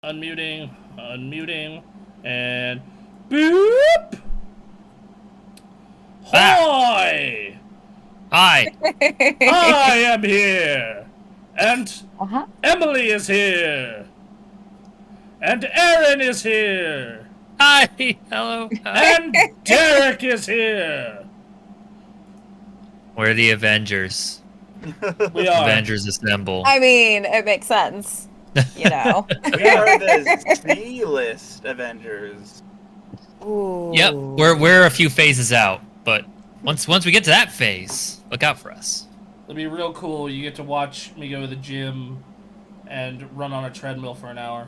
unmuting, and boop. Hi! Hi! I am here! And Emily is here! And Aaron is here! Hi! Hello! And Derek is here! We're the Avengers. We are. Avengers Assemble. I mean, it makes sense. You know. We are the C-list Avengers. Ooh. Yep, we're a few phases out, but once we get to that phase, look out for us. It'll be real cool. You get to watch me go to the gym and run on a treadmill for an hour.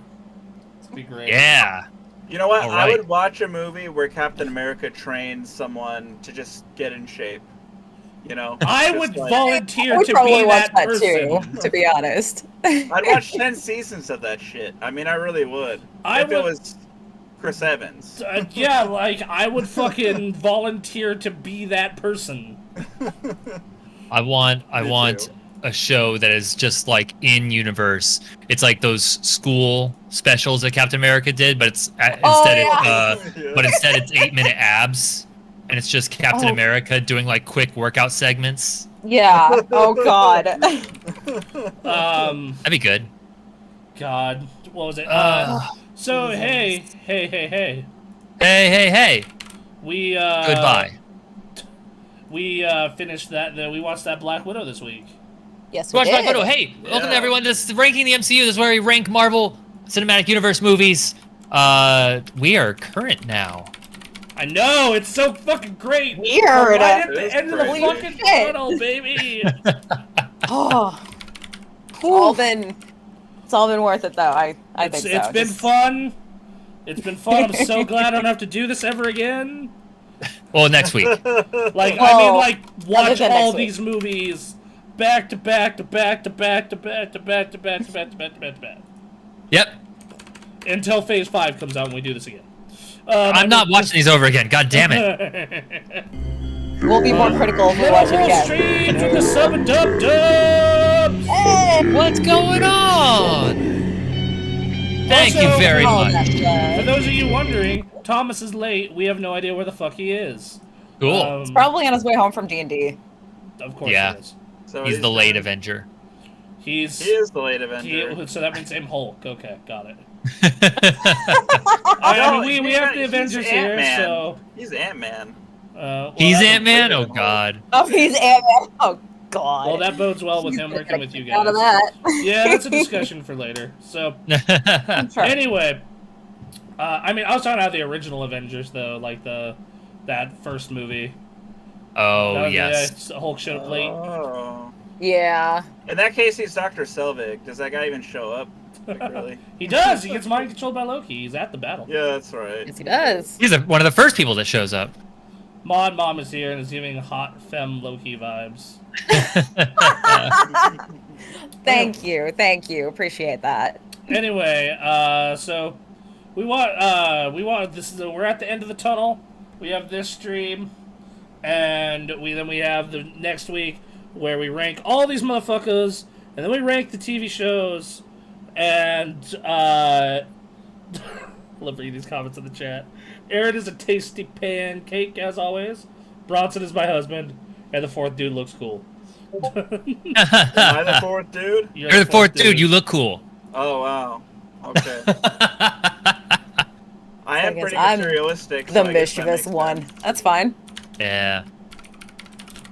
It's gonna be great. Yeah. You know what? All right. I would watch a movie where Captain America trains someone to just get in shape. You know? I Just would like- volunteer I would to probably be watch that that person. too, to be honest. I'd watch 10 seasons of that shit. I mean, I really would. If it was Chris Evans. Yeah, like, I would fucking volunteer to be that person. I want too. a show that is just like in universe. It's like those school specials that Captain America did, but it's instead it's 8-minute abs, and it's just Captain America doing like quick workout segments. Yeah. Oh God. That'd be good. God, what was it? So hey. Hey. We Goodbye. We finished that. We watched that Black Widow this week. Yes, we Watch Black did. Widow. Hey, welcome to everyone. This is Ranking the MCU. This is where we rank Marvel Cinematic Universe movies. We are current now. I know, it's so fucking great. Weird. We're right at It the is end of the great. fucking tunnel, baby. Oh. It's all been worth it though. I think so. It's been fun. It's been fun. I'm so glad I don't have to do this ever again. Well, next week. Like, Well, I mean, like, watch than all next week. these movies back to back to back to back to back to back to back to back to back to back to back. Yep. Until Phase 5 comes out and we do this again. I'm not watching these over again. God damn it. We'll be more critical if we watch it Wall again. Street with the sub and dub dubs. Hey! What's going on? Thank you Also- very Oh, much. that's For good. those of you wondering, Thomas is late. We have no idea where the fuck he is. Cool. It's probably on his way home from D&D. Of course Yeah. he is. So He's the late Avenger. He is the late Avenger. So that means I'm Hulk. Okay, got it. No, I mean, we he's have the he's Avengers here, Ant-Man. so... He's Ant-Man. Well, He's that- Ant-Man? Oh, Hulk. God. Oh, he's Ant-Man. Oh God. Well, that bodes well with him working with you guys. Out of that. Yeah, that's a discussion for later. So, Sure. anyway, I mean, I was talking about the original Avengers, though, like that first movie. Oh, yes. Yeah, Hulk showed up late. Oh. Yeah. In that case, he's Dr. Selvig. Does that guy even show up? Like, really? He does. He gets mind controlled by Loki. He's at the battle. Yeah, that's right. Yes, he does. He's one of the first people that shows up. Mon Mom is here and is giving hot femme Loki vibes. Thank you. Appreciate that. Anyway, so we want this is we're at the end of the tunnel. We have this stream, and we have the next week where we rank all these motherfuckers, and then we rank the TV shows, and love reading these comments in the chat. Aaron is a tasty pancake as always. Bronson is my husband, and the fourth dude looks cool. Am I the fourth dude? You're the fourth dude. You look cool. Oh, wow. Okay. I am guess pretty I'm materialistic. The so I guess that mischievous makes one. sense. That's fine. Yeah.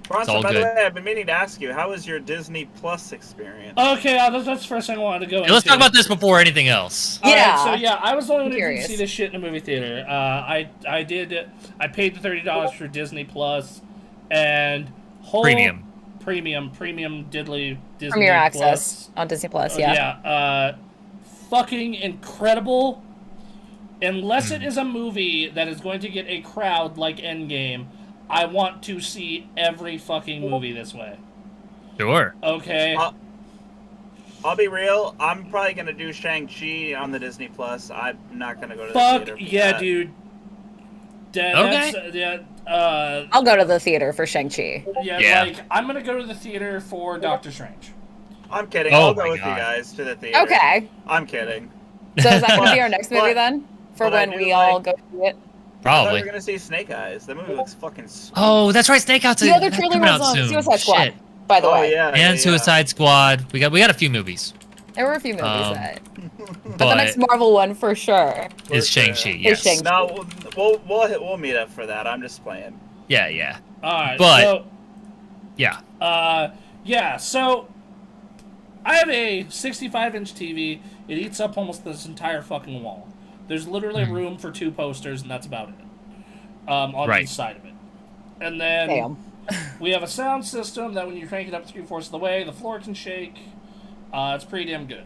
Bronson, all by the good. way, I've been meaning to ask you, how was your Disney Plus experience? Okay, that's the first thing I wanted to go Hey, let's into. talk about this before anything else. Yeah. Alright, so yeah, I was the only one who didn't Curious. see this shit in a movie theater. I paid the $30 for Disney Plus, and premium diddly Disney Premier Plus. access on Disney Plus. Yeah. Yeah, fucking incredible. Unless it is a movie that is going to get a crowd like Endgame, I want to see every fucking movie this way. Sure. Okay. I'll be real, I'm probably going to do Shang-Chi on the Disney Plus. I'm not going to go to the Fuck theater for yeah, that. dude. Okay. I'll go to the theater for Shang-Chi. Yeah. Like, I'm gonna go to the theater for Doctor Strange. I'm kidding. Oh I'll go my with God. you guys to the theater. Okay. I'm kidding. So is that going to be our next movie then? For when we all go see it? I thought Probably. we were gonna see Snake Eyes. That movie looks fucking sweet. Oh, that's right. Snake Eyes The other that's trailer coming was out on soon. Suicide Squad, Shit. by the way. Yeah, And Suicide Squad. We got a few movies. There were a few movies that. But the But next Marvel one for sure. is Shang-Chi, yes. Shang-Chi. No, we'll meet up for that. I'm just playing. Yeah. Alright, But so yeah. So I have a 65-inch TV. It eats up almost this entire fucking wall. There's literally room for 2 posters, and that's about it. On each side of it. And then we have a sound system that when you crank it up 3/4 of the way, the floor can shake. It's pretty damn good.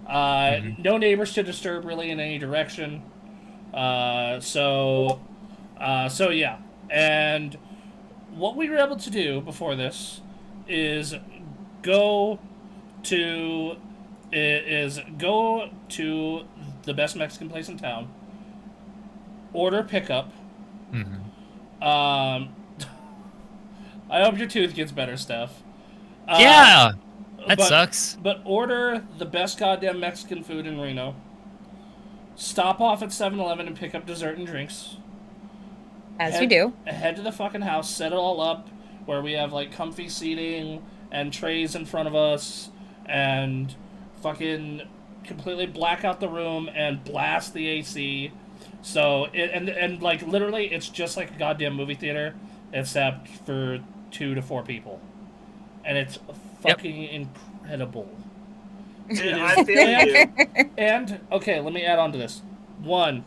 No neighbors to disturb really in any direction. So yeah. And what we were able to do before this is go to the best Mexican place in town, order pickup. I hope your tooth gets better, Steph. That sucks. But order the best goddamn Mexican food in Reno. Stop off at 7-Eleven and pick up dessert and drinks. As you do. Head to the fucking house, set it all up where we have like comfy seating and trays in front of us, and fucking completely black out the room and blast the AC. So and like literally, it's just like a goddamn movie theater, except for 2 to 4 people, and it's fucking incredible. Dude, I feel you. And okay, let me add on to this. 1,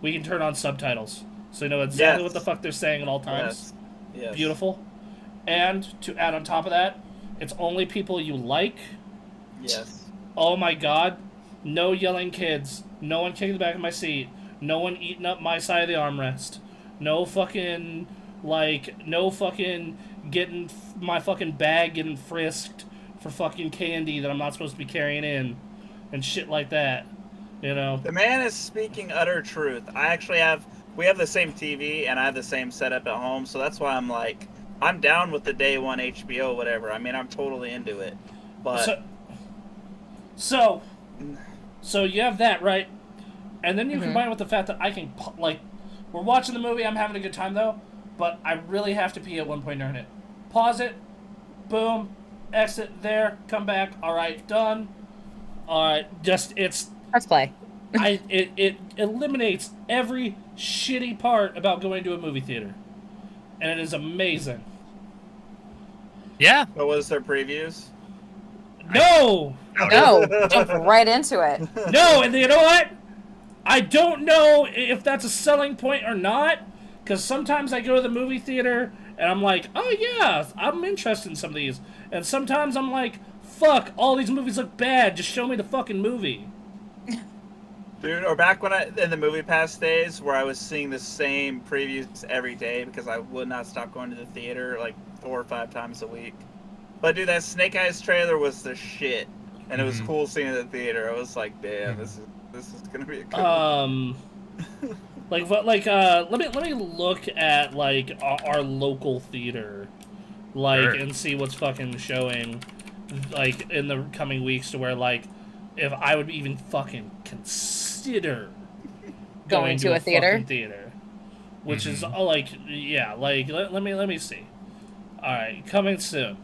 we can turn on subtitles, so you know exactly what the fuck they're saying at all times. Yes. Beautiful. And to add on top of that, it's only people you like. Yes. Oh my god. No yelling kids. No one kicking the back of my seat. No one eating up my side of the armrest. No fucking getting my fucking bag getting frisked for fucking candy that I'm not supposed to be carrying in. And shit like that. You know? The man is speaking utter truth. We have the same TV and I have the same setup at home, so that's why I'm down with the day one HBO, whatever. I mean, I'm totally into it. But So you have that, right? And then you combine it with the fact that I can, we're watching the movie, I'm having a good time though, but I really have to pee at one point during it. Pause it, boom, exit there, come back, alright, done. Alright, Let's play. It eliminates every shitty part about going to a movie theater. And it is amazing. Yeah. What was their previews? No! No, jump right into it. No, and you know what? I don't know if that's a selling point or not, because sometimes I go to the movie theater and I'm like, oh yeah, I'm interested in some of these. And sometimes I'm like, fuck, all these movies look bad, just show me the fucking movie. Dude, or back when in the Movie Pass days where I was seeing the same previews every day because I would not stop going to the theater like 4 or 5 times a week. But dude, that Snake Eyes trailer was the shit. And it was cool seeing it at the theater. I was like, damn, this is gonna be a good one. Let me look at like our local theater, and see what's fucking showing, like in the coming weeks, to where like if I would even fucking consider going to a theater, which is let me see. All right, coming soon.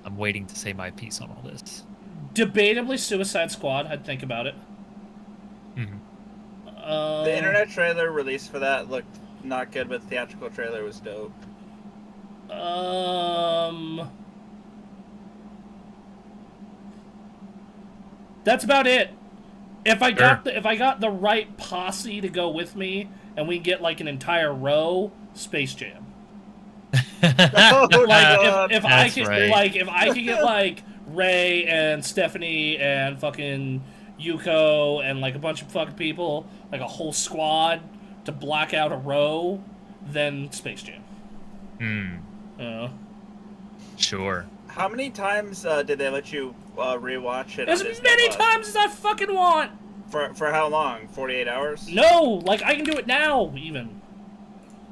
I'm waiting to say my piece on all this. Debatably Suicide Squad, I'd think about it. The internet trailer released for that looked not good, but the theatrical trailer was dope. That's about it. If I got the right posse to go with me, and we get like an entire row, Space Jam. Oh my god! If I could get like Ray and Stephanie and fucking Yuko and like a bunch of fucking people, like a whole squad to block out a row, then Space Jam. Sure. How many times did they let you rewatch it? As many times as I fucking want. For how long? 48 hours? No, like I can do it now even.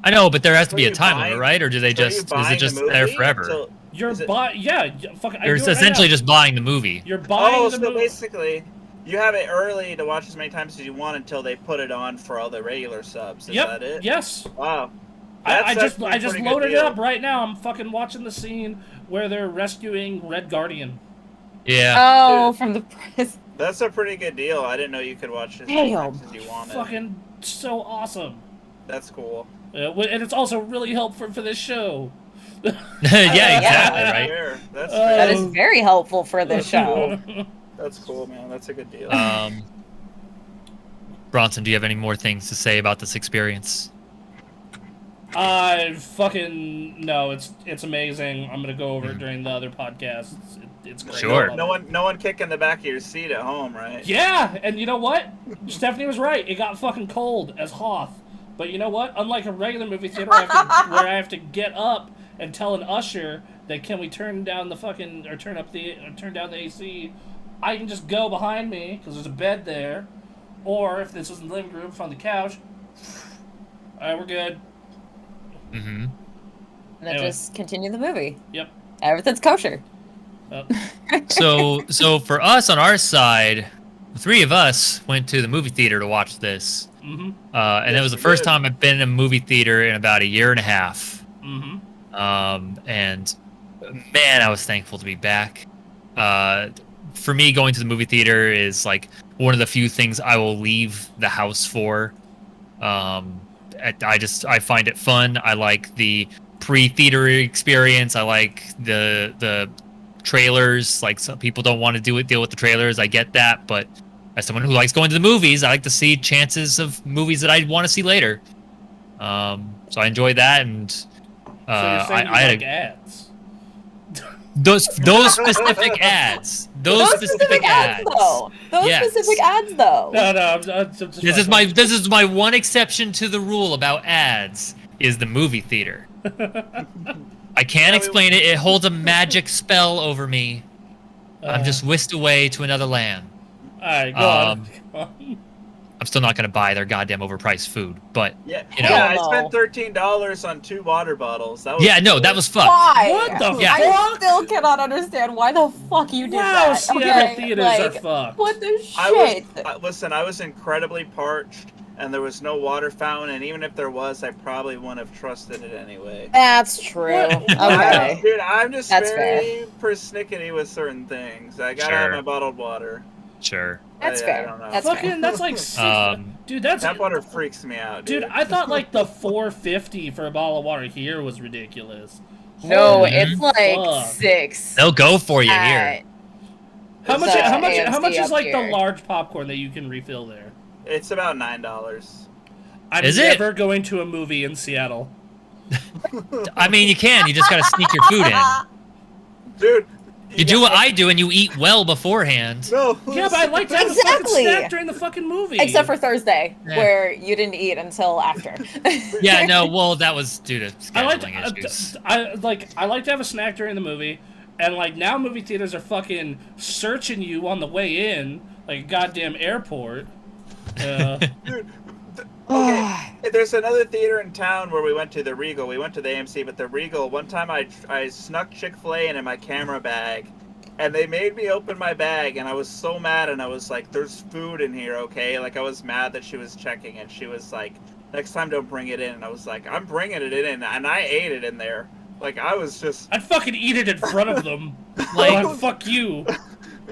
I know, but there has to be a time limit, right? Or do they So is it just there forever? You're buying. Yeah, fuck. You're essentially just buying the movie. You're buying the movie. Basically, you have it early to watch as many times as you want until they put it on for all the regular subs. Is that it? Yes. Wow. I just loaded it up right now. I'm fucking watching the scene where they're rescuing Red Guardian. Yeah. Oh, from the press. That's a pretty good deal. I didn't know you could watch as many times as you wanted. Fucking so awesome. That's cool. And it's also really helpful for this show. Yeah, exactly, right? Fair. That's That is very helpful for this show. That's cool, man. That's a good deal. Bronson, do you have any more things to say about this experience? No, it's amazing. I'm gonna go over it during the other podcasts. It's great. Sure. No one kicking the back of your seat at home, right? Yeah, and you know what? Stephanie was right. It got fucking cold as Hoth. But you know what? Unlike a regular movie theater where I have to get up and tell an usher that can we turn down the fucking turn down the AC, I can just go behind me because there's a bed there, or if this was in the living room, on the couch. All right, we're good. Mm-hmm. And then just continue the movie. Yep. Everything's kosher. So for us on our side, the three of us went to the movie theater to watch this. Mm-hmm. And it was the first time I've been in a movie theater in about a year and a half. Mm-hmm. And man, I was thankful to be back. For me, going to the movie theater is like one of the few things I will leave the house for. I find it fun. I like the pre-theater experience. I like the trailers. Like, some people don't want to deal with the trailers. I get that, but as someone who likes going to the movies, I like to see chances of movies that I want to see later. So I enjoy that, and So you're saying I had ads. those specific ads. Those specific ads. Though. Those specific ads, though. No, I'm just This is my one exception to the rule about ads is the movie theater. I can't explain it. It holds a magic spell over me. I'm just whisked away to another land. All right, go on. I'm still not going to buy their goddamn overpriced food, but you know. Yeah, I spent $13 on 2 water bottles. That was that was fucked. Why? What the fuck? I still cannot understand why the fuck you did that. Seattle theaters are fucked. What the shit? I was incredibly parched, and there was no water fountain, and even if there was, I probably wouldn't have trusted it anyway. That's true. Okay. Dude, I'm just That's very persnickety with certain things. I gotta have my bottled water. Sure. That's fair. I don't know. That's Fucking, fair. that's like dude. That's Tap water freaks me out, dude. I thought like the $4.50 for a bottle of water here was ridiculous. No, Holy it's like fuck. $6. They'll go for you here. How much AMC is like here. the large popcorn that you can refill there? It's about $9. I'm never going to a movie in Seattle. I mean, you can. You just got to sneak your food in. Dude. You do what I do, and you eat well beforehand. No. Yeah, but I like to have a fucking snack during the fucking movie. Except for Thursday, where you didn't eat until after. Yeah, no, well, that was due to I like scheduling issues. I like to have a snack during the movie, and like now movie theaters are fucking searching you on the way in, like a goddamn airport. Dude, okay, there's another theater in town where we went to, the Regal. We went to the AMC, but the Regal, one time I snuck Chick-fil-A in my camera bag, and they made me open my bag, and I was so mad, and I was like, there's food in here, okay? Like, I was mad that she was checking it. She was like, next time don't bring it in. And I was like, I'm bringing it in, and I ate it in there. Like, I was just... I'd fucking eat it in front of them. Like, fuck you.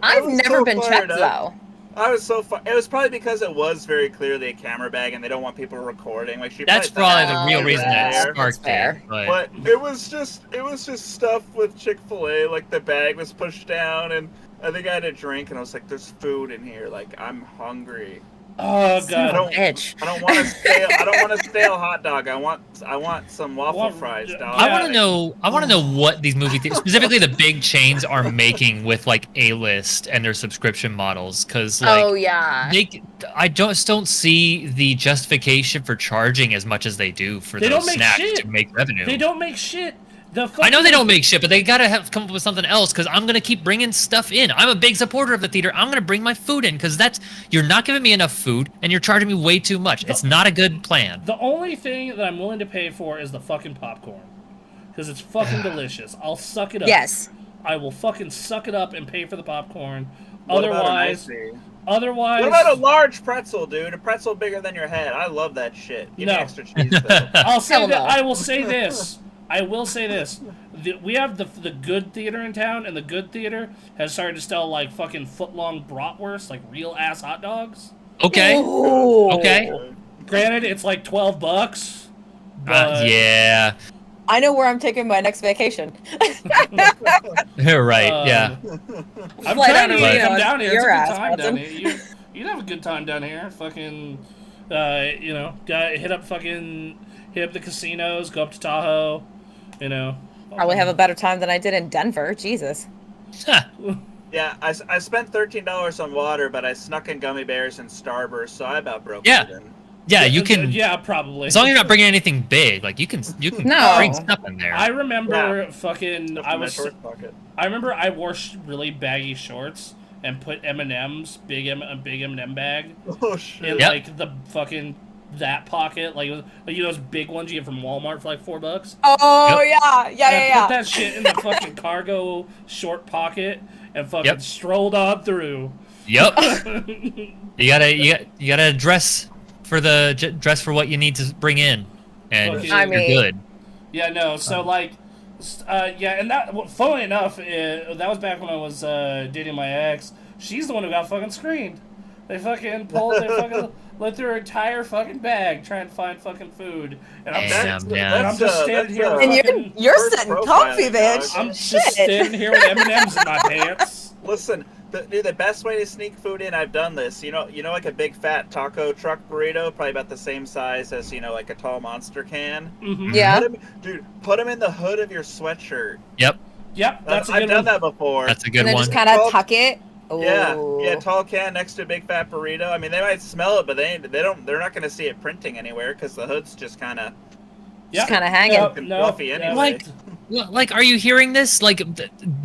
I've never been checked, though. I was so It was probably because it was very clearly a camera bag, and they don't want people recording. Like, that's probably the real reason that sparked fair. it. But it was just stuff with Chick-fil-A. Like, the bag was pushed down, and I think I had a drink, and I was like, "There's food in here. Like, I'm hungry." Oh god! I don't want a stale hot dog. I want some waffle fries, dog. I want to know what these movie theaters, specifically the big chains, are making with like A-list and their subscription models, because like, I don't see the justification for charging as much as they do for those snacks to make revenue. They don't make shit. I know they don't make shit, but they gotta come up with something else, because I'm gonna keep bringing stuff in. I'm a big supporter of the theater. I'm gonna bring my food in, because you're not giving me enough food, and you're charging me way too much. It's not a good plan. The only thing that I'm willing to pay for is the fucking popcorn. because it's fucking delicious. I'll suck it up. Yes. I will fucking suck it up and pay for the popcorn. What about an Otherwise, What about a large pretzel, dude? A pretzel bigger than your head. I love that shit. Give me No. extra cheese, though. I'll say Hell that. no. I will say this. I will say this. We have the good theater in town, and the good theater has started to sell like fucking foot-long bratwurst, like real ass hot dogs. Okay. Ooh. Okay. Granted, it's like $12, but Yeah. I know where I'm taking my next vacation. Right. Yeah. I'm Flight trying to on get you, come down here. It's a your good ass, time down Watson. here. You'd have a good time down here. Fucking, hit up the casinos, go up to Tahoe. You know. Probably have a better time than I did in Denver. Jesus. Huh. Yeah, I spent $13 on water, but I snuck in gummy bears and Starburst, so I about broke Yeah. even. Yeah, you can. Yeah, probably. As long as you're not bringing anything big, like you can No. bring stuff in there. I remember Stuff in my shorts pocket. I remember I wore really baggy shorts and put M&Ms, a big M&M bag, Oh shit. in Yep. like the fucking that pocket, like those big ones you get from Walmart for like $4. Oh, Yep. And put that shit in the fucking cargo short pocket and fucking Yep. strolled on through. Yep. you gotta dress for what you need to bring in, and Okay. I you're mean- good. Yeah, no. So and that. Funnily enough, that was back when I was dating my ex. She's the one who got fucking screened. They fucking let through her entire fucking bag trying to find fucking food, and I'm Damn, just, man. and I'm just standing here. And Fucking, you're First sitting profile, comfy, dog. bitch. I'm just Shit. standing here with M&Ms in my pants. Listen, the best way to sneak food in, I've done this. You know, like a big fat taco truck burrito, probably about the same size as like a tall Monster can. Mm-hmm. Yeah. Put them in the hood of your sweatshirt. Yep, Yep, that's a I've good done one. that before. that's a And good then one. just kind of tuck it. Yeah, Ooh. tall can next to a big fat burrito. I mean, they might smell it, but they're not going to see it printing anywhere because the hood's just kind of Yeah. kinda hanging. fucking fluffy anyway. Like, are you hearing this? Like,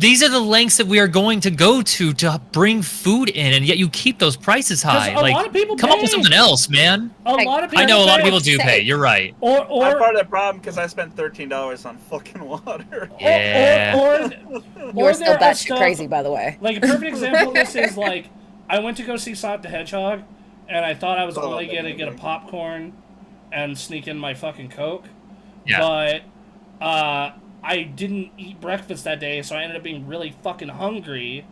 these are the lengths that we are going to go to bring food in, and yet you keep those prices high. a Like, lot of people come up with pay. something else, man. A lot of people. I know a lot of pay. people do pay. You're right. Or I'm part of the problem because I spent $13 on fucking water. Yeah. You're still there are batshit stuff- crazy, by the way. Like a perfect example of this is like I went to go see Sonic the Hedgehog, and I thought I was Oh, only that gonna get a movie. popcorn and sneak in my fucking Coke. Yeah. But I didn't eat breakfast that day, so I ended up being really fucking hungry.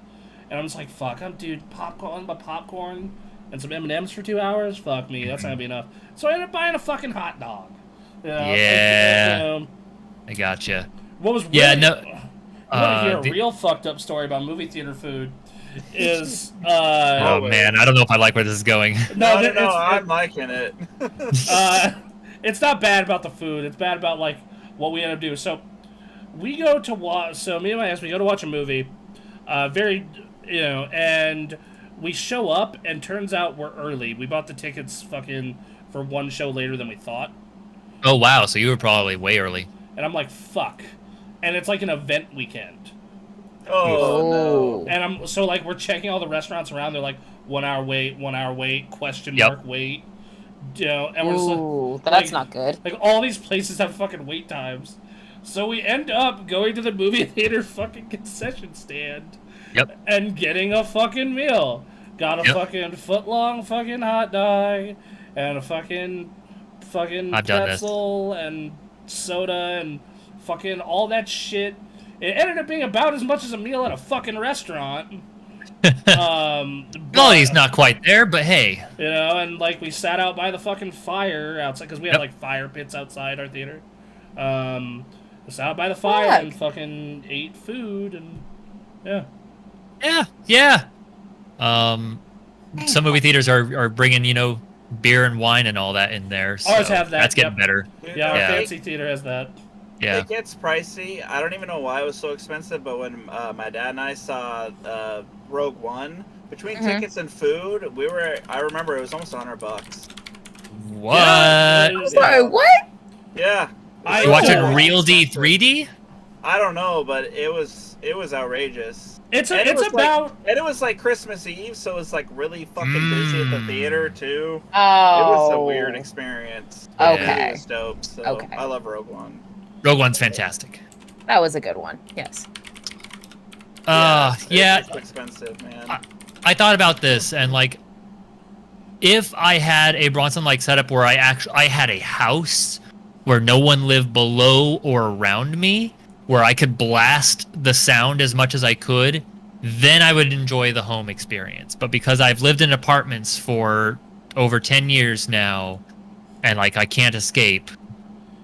And I'm just like, fuck, popcorn and some M&Ms for 2 hours? Fuck me, that's not gonna be enough. So I ended up buying a fucking hot dog. You know, Yeah. like, I gotcha. what was really, Yeah, no. you want to hear a the- real fucked up story about movie theater food? Is Oh wait. man, I don't know if I like where this is going. No, it's- I'm liking it. it's not bad about the food. It's bad about like what we end up doing. So we go to watch. So me and my ex, we go to watch a movie. And we show up, and turns out we're early. We bought the tickets fucking for one show later than we thought. Oh wow, so you were probably way early. And I'm like, fuck. And it's like an event weekend. Oh, no. And I'm so like we're checking all the restaurants around. They're like 1 hour wait, question Yep. mark wait. You know, and we're just like, Ooh, that's not good. like all these places have fucking wait times. So we end up going to the movie theater fucking concession stand. Yep. And getting a fucking meal. Got a Yep. fucking foot-long fucking hot dog and a fucking I've done this. pretzel and soda and fucking all that shit. It ended up being about as much as a meal at a fucking restaurant. Quality's not quite there, but hey. You know, and like we sat out by the fucking fire outside because we had Yep. like fire pits outside our theater. We sat out by the fire Fuck. and fucking ate food and yeah. Yeah. Some movie theaters are bringing, beer and wine and all that in there. So Ours have that, That's getting yep. better. Yeah, our Yeah. fancy theater has that. Yeah. It gets pricey. I don't even know why it was so expensive, but when my dad and I saw Rogue One, between tickets and food, I remember it was almost $100. What? Yeah. Sorry, what? Yeah. I- You watching Oh. Real D 3D? I don't know, but it was outrageous. It's And it was about and it was like Christmas Eve, so it was like really fucking busy at the theater too. Oh. It was a weird experience. Yeah. Okay. It was dope. So Okay. I love Rogue One. Rogue One's fantastic. That was a good one. Yes. It's expensive, man. I thought about this, and like, if I had a Bronson-like setup where I had a house where no one lived below or around me, where I could blast the sound as much as I could, then I would enjoy the home experience. But because I've lived in apartments for over 10 years now, and like I can't escape,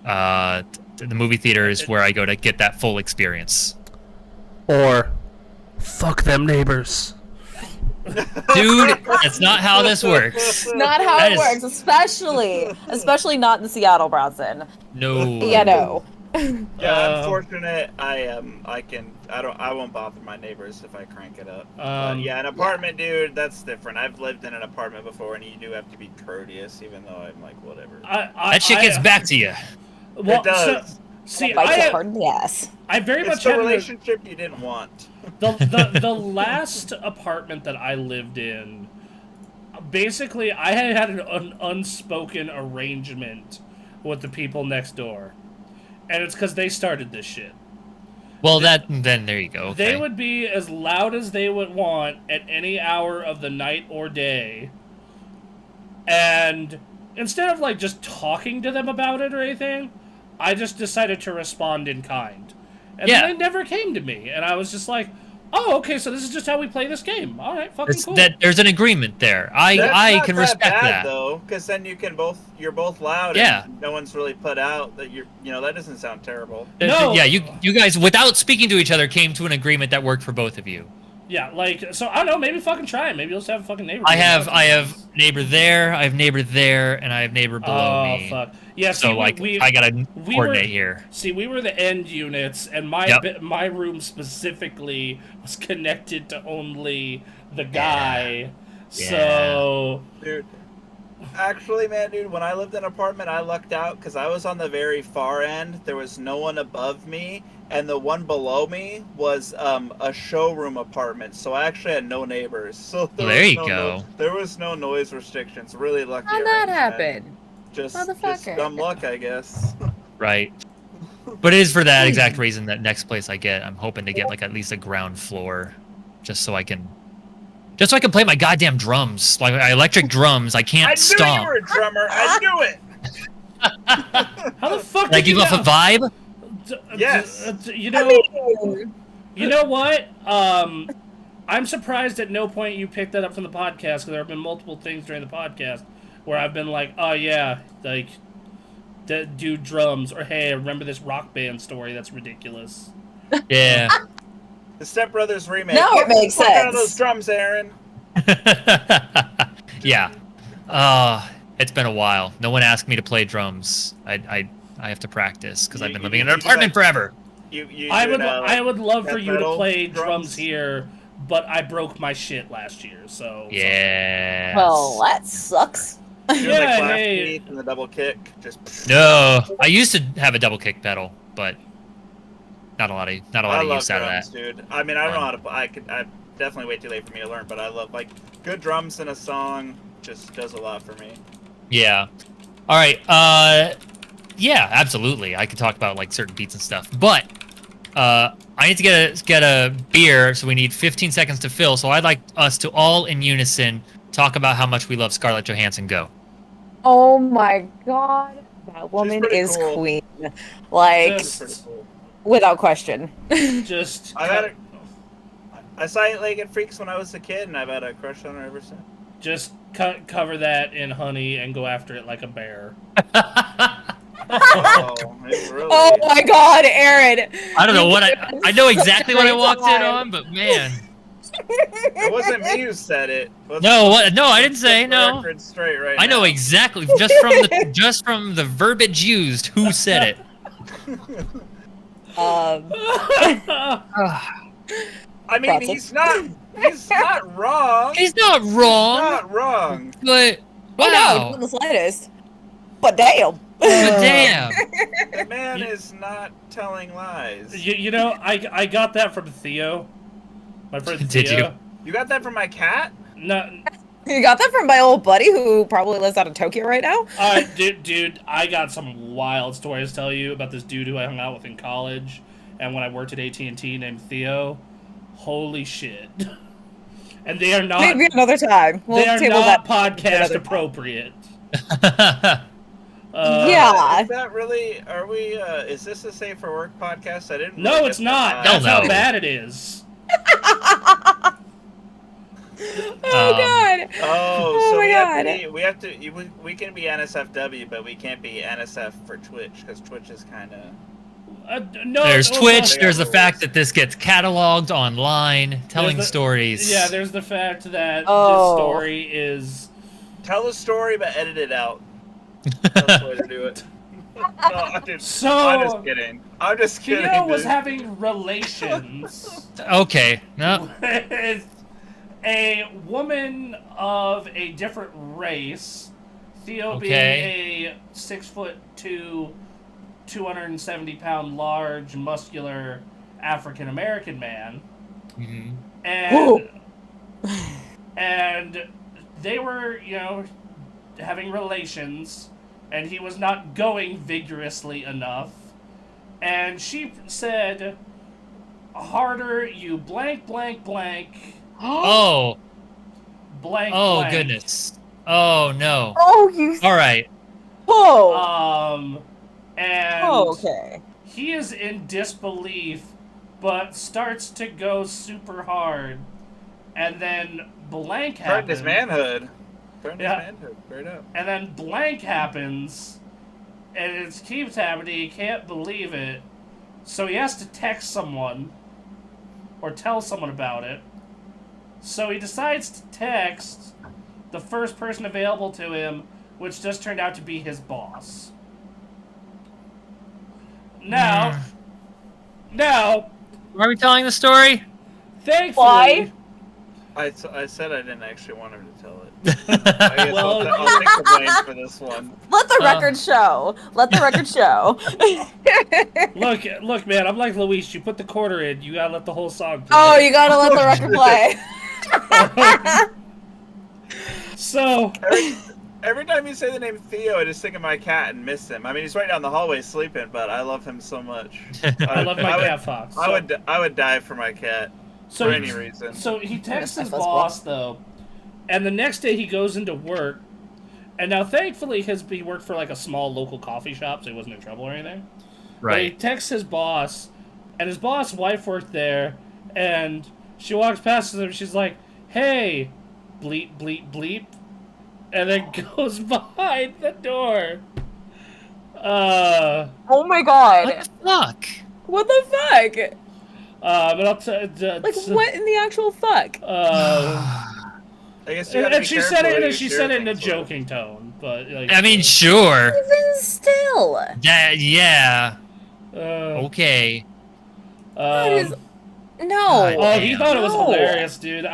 the movie theater is where I go to get that full experience. Or fuck them neighbors. Dude, that's not how this works. Not how it works, especially not in Seattle, Bronson. No. Yeah, no. Yeah, unfortunate. I won't bother my neighbors if I crank it up. An apartment, dude, that's different. I've lived in an apartment before, and you do have to be courteous, even though I'm like, whatever. That shit gets back to you. Well, it does. See, I hard in the ass. I very much had a relationship you didn't want. The last apartment that I lived in, basically, I had an unspoken arrangement with the people next door, and it's because they started this shit. Well, then there you go. Okay. They would be as loud as they would want at any hour of the night or day, and instead of like just talking to them about it or anything, I just decided to respond in kind. And then they never came to me. And I was just like, oh, okay, so this is just how we play this game. All right, fucking cool. There's an agreement there. I can respect that. Though, because then you're both loud and no one's really put out that that doesn't sound terrible. No. Yeah, you guys, without speaking to each other, came to an agreement that worked for both of you. Yeah, like, so I don't know, maybe fucking try it. Maybe you'll just have a fucking neighbor. I have neighbor there, I have neighbor there, and I have neighbor below me. Oh, fuck. Yeah, so, I gotta coordinate here. See, we were the end units, and my room specifically was connected to only the guy. Yeah. So... Dude, actually, man, when I lived in an apartment, I lucked out because I was on the very far end. There was no one above me, and the one below me was a showroom apartment, so I actually had no neighbors. So there you go. There was no noise restrictions. Really lucky. How'd that happen? Just dumb luck, I guess. Right. But it is for that exact reason that next place I get, I'm hoping to get like at least a ground floor, just so I can play my goddamn drums, like electric drums. I can't stomp. I knew you were a drummer. I knew it. How the fuck did I give off a vibe? Yes. You know what? I'm surprised at no point you picked that up from the podcast, because there have been multiple things during the podcast where I've been like, oh yeah, like, do drums, or hey, remember this rock band story that's ridiculous. Yeah. The Step Brothers remake. Now it makes sense. Out of those drums, Aaron. Yeah. It's been a while. No one asked me to play drums. I have to practice because I've been living in an apartment forever. I would love for you to play drums here, but I broke my shit last year, so... Yeah. Well, that sucks. Hey. And the double kick. Just... No, I used to have a double kick pedal, but not a lot of use out of that. Dude. I mean, I don't know how to... I definitely way too late for me to learn, but I love, like, good drums in a song just does a lot for me. Yeah. All right. Yeah, absolutely. I could talk about like certain beats and stuff, but I need to get a beer, so we need 15 seconds to fill. So I'd like us to all in unison talk about how much we love Scarlett Johansson. Go. Oh my god, that woman is cool. queen. Like, Cool. without question. Just... I saw it like at Freaks when I was a kid, and I've had a crush on her ever since. Just cover that in honey and go after it like a bear. Oh my god, Aaron! I don't know what I know exactly what I walked in on, but man. It wasn't me who said it. No, I didn't say no. Straight right I know exactly just from the verbiage used who said it. I mean, he's not wrong. He's not wrong. But wow. Oh, no, not the slightest. But damn. But damn. The man is not telling lies. You know, I got that from Theo. My friend Theo. Did you? You got that from my cat? No. You got that from my old buddy who probably lives out in Tokyo right now? Dude, I got some wild stories to tell you about this dude who I hung out with in college and when I worked at AT&T named Theo. Holy shit. And they are not... Maybe another time. We'll they are table not that podcast appropriate. Yeah. Is that really? Are we? Is this a safe for work podcast? I didn't. No, really it's get not. that. That's how bad it is. Oh god. Oh, so my we have to. We can be NSFW, but we can't be NSF for Twitch because Twitch is kind of. No, There's Twitch. There's the fact that this gets cataloged online, telling stories. Yeah, there's the fact that this story is. Tell the story, but edit it out. That's the way to do it. No, I'm just kidding. I'm just kidding. Theo was having relations. Okay. No. With a woman of a different race. Theo being a 6'2", 270-pound, large, muscular African American man, and they were, having relations, and he was not going vigorously enough, and she said, "Harder, you blank, blank, blank." Oh. Blank. Oh blank. goodness. Oh no. Oh, you. All right. Oh. And okay. he is in disbelief, but starts to go super hard, and then blank happens. Threatened his manhood. Threatened his manhood. Straight up. And then blank happens, and it keeps happening. He can't believe it, so he has to text someone or tell someone about it. So he decides to text the first person available to him, which just turned out to be his boss. Now, are we telling the story? Thankfully, why? I said I didn't actually want him to tell it. I guess I'll take the blame for this one. Let the record show. Let the record show. Look, man, I'm like Luis. You put the quarter in, you gotta let the whole song play. Oh, you gotta let the record play. So every time you say the name Theo, I just think of my cat and miss him. I mean, he's right down the hallway sleeping, but I love him so much. I love my cat Fox. I would die for my cat for any reason. So he texts his boss though, and the next day he goes into work, and now thankfully he worked for like a small local coffee shop, so he wasn't in trouble or anything. Right. But he texts his boss, and his boss' wife worked there, and she walks past him. She's like, "Hey, bleep bleep bleep," and then goes behind the door. Oh my god. What the fuck? What the fuck? But I'll what in the actual fuck? I guess you and she said it. She said it in a joking tone, but like, I mean, sure. Even still. Yeah. Okay. That is no. Oh, he thought it was No. hilarious, dude.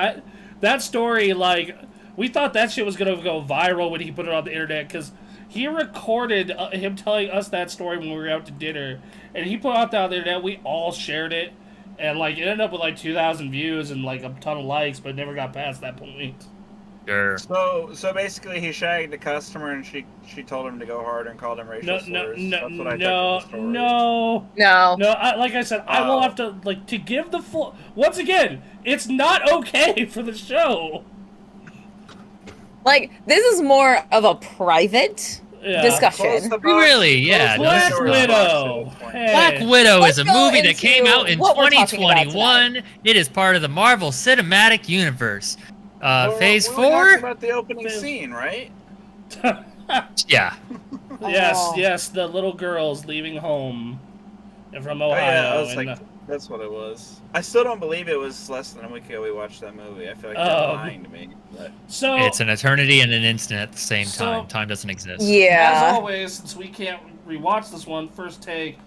That story, like, we thought that shit was gonna go viral when he put it on the internet, because he recorded him telling us that story when we were out to dinner, and he put it out there on the internet. We all shared it, and like it ended up with like 2,000 views and like a ton of likes, but never got past that point. Sure. So basically, he shagged a customer, and she told him to go harder and called him racial slurs. That's what I took from the story. No. Like I said, I will have to to give the full. Once again, it's not okay for the show. Like, this is more of a private discussion. Really? Yeah. Black Widow. Hey. Black Widow is a Let's go movie that came out in what we're talking about 2021. It is part of the Marvel Cinematic Universe. Phase 4? We're talking about the opening scene, right? Yeah. Yes, the little girls leaving home from Ohio. I was like, that's what it was. I still don't believe it was less than a week ago we watched that movie. I feel like they're lying to me. But. So it's an eternity and an instant at the same time. Time doesn't exist. Yeah. As always, since we can't rewatch this one, first take.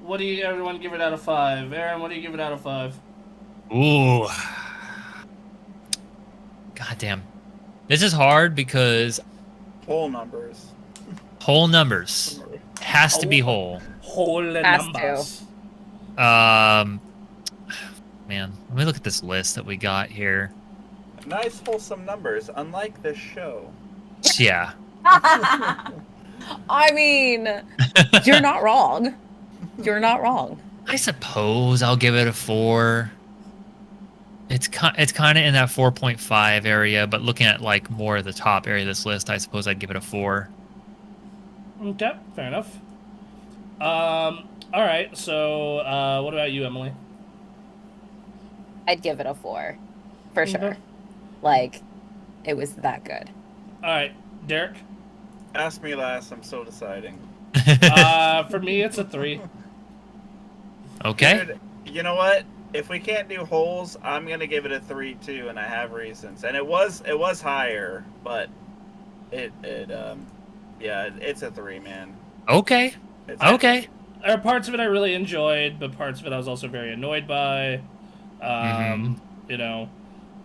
What do you everyone give it out of 5? Aaron, what do you give it out of 5? Ooh. Goddamn. This is hard because whole numbers. Whole numbers. Has to be whole. Whole numbers. Man, let me look at this list that we got here. Nice, wholesome numbers, unlike this show. Yeah. I mean, you're not wrong. You're not wrong. I suppose I'll give it a 4. It's kind of in that 4.5 area, but looking at like more of the top area of this list, I suppose I'd give it a 4. Okay, fair enough. All right. So, what about you, Emily? I'd give it a 4, for sure. Okay. Like, it was that good. All right, Derek. Ask me last. I'm still deciding. For me, it's a 3. Okay. Dude, you know what? If we can't do holes, I'm gonna give it a 3 too, and I have reasons. And it was higher, but it's a 3, man. Okay. It's Okay. There are parts of it I really enjoyed, but parts of it I was also very annoyed by. You know,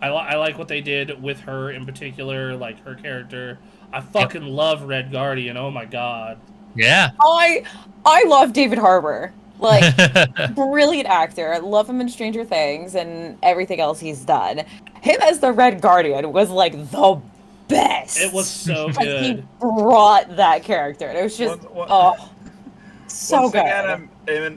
I like what they did with her in particular, like her character. I fucking love Red Guardian. Oh my god. Yeah. I love David Harbour. Like, brilliant actor. I love him in Stranger Things and everything else he's done. Him as the Red Guardian was like the best. It was so Like, good. he brought that character. And it was just so Once good. again, I'm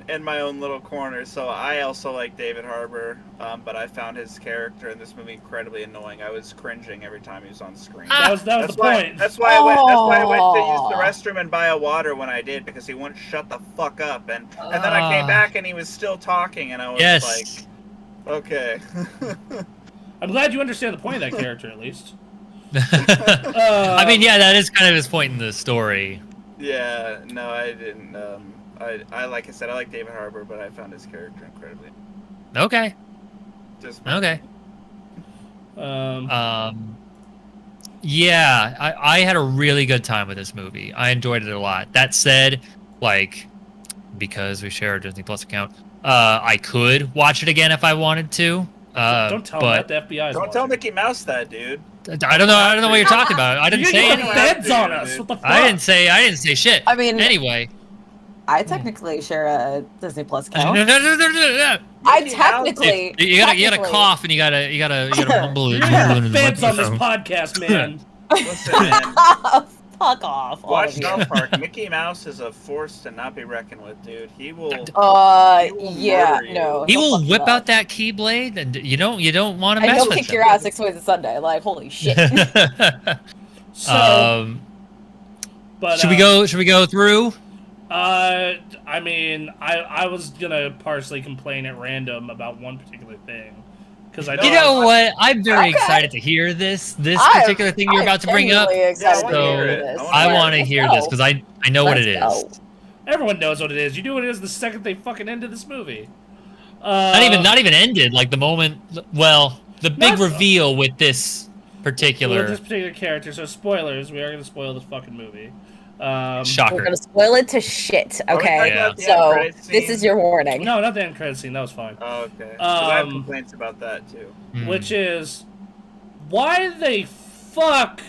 in my own little corner, so I also like David Harbour, but I found his character in this movie incredibly annoying. I was cringing every time he was on screen. That was the point. That's why I went to use the restroom and buy a water when I did, because he wouldn't shut the fuck up. And then I came back and he was still talking, and I was like, okay. I'm glad you understand the point of that character, at least. I mean, yeah, that is kind of his point in the story. Yeah, no, I didn't. I like I said, I like David Harbour, but I found his character incredibly. Okay. Just Okay. Um, Yeah, I had a really good time with this movie. I enjoyed it a lot. That said, like, because we share a Disney Plus account, I could watch it again if I wanted to. don't tell him that the FBI is Don't watching. tell Mickey Mouse that, dude. I don't know what you're talking about. I didn't You're say gonna get the anything. feds on us. What the fuck? I didn't say shit. I mean, anyway. I technically share a Disney Plus No, account. no. I technically. You gotta cough and you gotta mumble it. You're gonna get the feds on this podcast, man. Listen, man. Fuck off. all Watch of you. South Park. Mickey Mouse is a force to not be reckoned with, dude. He will. Yeah, murder you. no. He he'll will fuck you whip up. out that Keyblade, and you don't want to And mess he'll with kick your ass next Wednesday Sunday. Like, holy shit. So, but should we go through? I mean, I was gonna partially complain at random about one particular thing, because You know what? I'm very excited to hear this particular thing you're about to bring up. I want to hear this because I know what it is. Everyone knows what it is. You knew what it is the second they fucking ended this movie. Not even ended. Like the moment. Well, the big reveal with this particular. With this particular character. So spoilers. We are gonna spoil this fucking movie. Shocker. We're gonna spoil it to shit, okay? Yeah. So this is your warning. No, not the end credit scene. That was fine. Oh, okay. I have complaints about that too. Which is, why the fuck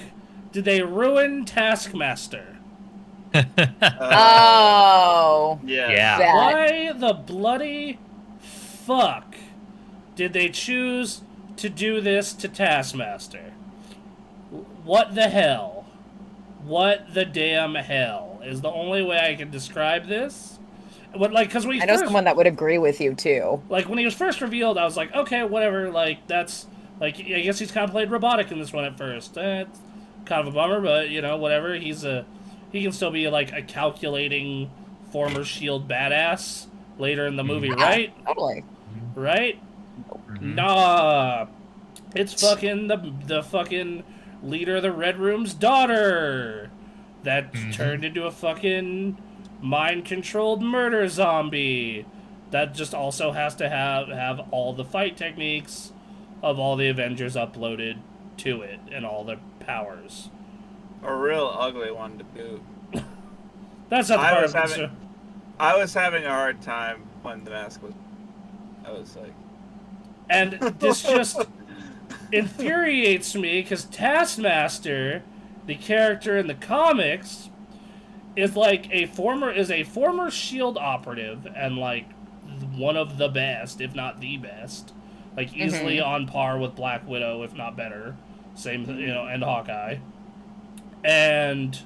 did they ruin Taskmaster? Oh. Yeah. That. Why the bloody fuck did they choose to do this to Taskmaster? What the hell? What the damn hell is the only way I can describe this? Because I know someone that would agree with you too. Like when he was first revealed, I was like, okay, whatever. Like that's like I guess he's kind of played robotic in this one at first. It's kind of a bummer, but whatever. He can still be like a calculating former SHIELD badass later in the movie, right? Totally. Right? Nah, it's fucking the fucking leader of the Red Room's daughter that turned into a fucking mind-controlled murder zombie that just also has to have all the fight techniques of all the Avengers uploaded to it and all the powers. A real ugly one to boot. That's not the part of it. So. I was having a hard time when the mask was. I was like. And this just infuriates me because Taskmaster, the character in the comics, is a former SHIELD operative and like one of the best, if not the best, like easily on par with Black Widow, if not better. Same, and Hawkeye. And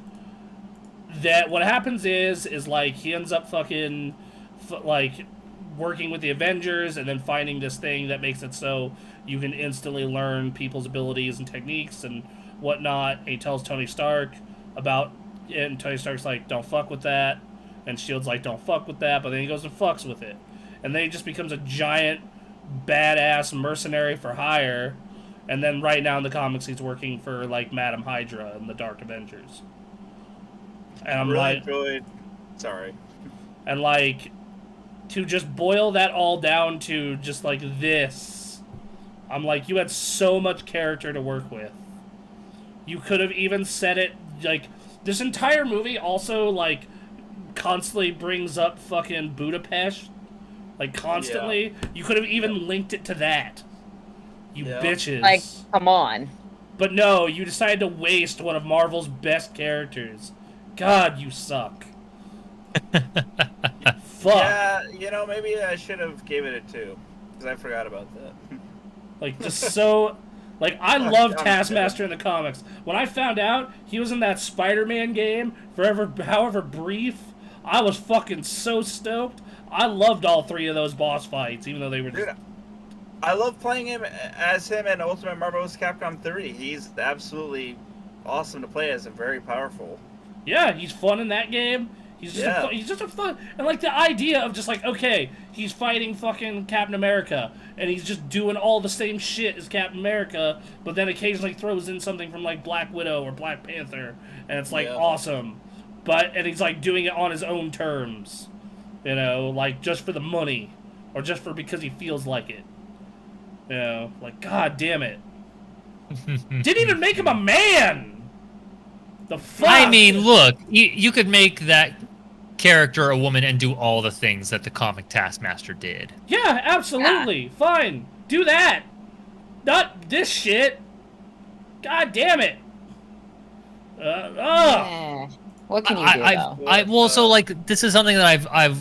that what happens is like he ends up fucking like working with the Avengers and then finding this thing that makes it so you can instantly learn people's abilities and techniques and whatnot. And he tells Tony Stark about it, and Tony Stark's like, don't fuck with that. And S.H.I.E.L.D.'s like, don't fuck with that, but then he goes and fucks with it. And then he just becomes a giant, badass mercenary for hire. And then right now in the comics, he's working for, like, Madam Hydra in the Dark Avengers. And I'm really like... enjoyed... Sorry. And, like, to just boil that all down to just, like, this, I'm like, you had so much character to work with. You could have even said it, like... This entire movie also, like, constantly brings up fucking Budapest. Like, constantly. Yeah. You could have even linked it to that. You bitches. Like, come on. But no, you decided to waste one of Marvel's best characters. God, you suck. Fuck. Yeah, maybe I should have gave it a 2. Because I forgot about that. Like, just so... Like, I love Taskmaster in the comics. When I found out he was in that Spider-Man game, however brief, I was fucking so stoked. I loved all 3 of those boss fights, even though they were just... Dude, I love playing him in Ultimate Marvel vs. Capcom 3. He's absolutely awesome to play as and very powerful. Yeah, he's fun in that game. He's just a fun... And, like, the idea of just, like, okay, he's fighting fucking Captain America, and he's just doing all the same shit as Captain America, but then occasionally throws in something from, like, Black Widow or Black Panther, and it's, like, awesome. And he's, like, doing it on his own terms. Like, just for the money. Or just because he feels like it. Like, god damn it. Didn't even make him a man! The fuck? I mean, look, you could make that character a woman and do all the things that the comic Taskmaster did. Yeah, absolutely. Yeah. Fine. Do that. Not this shit. God damn it. What can you do, though? This is something that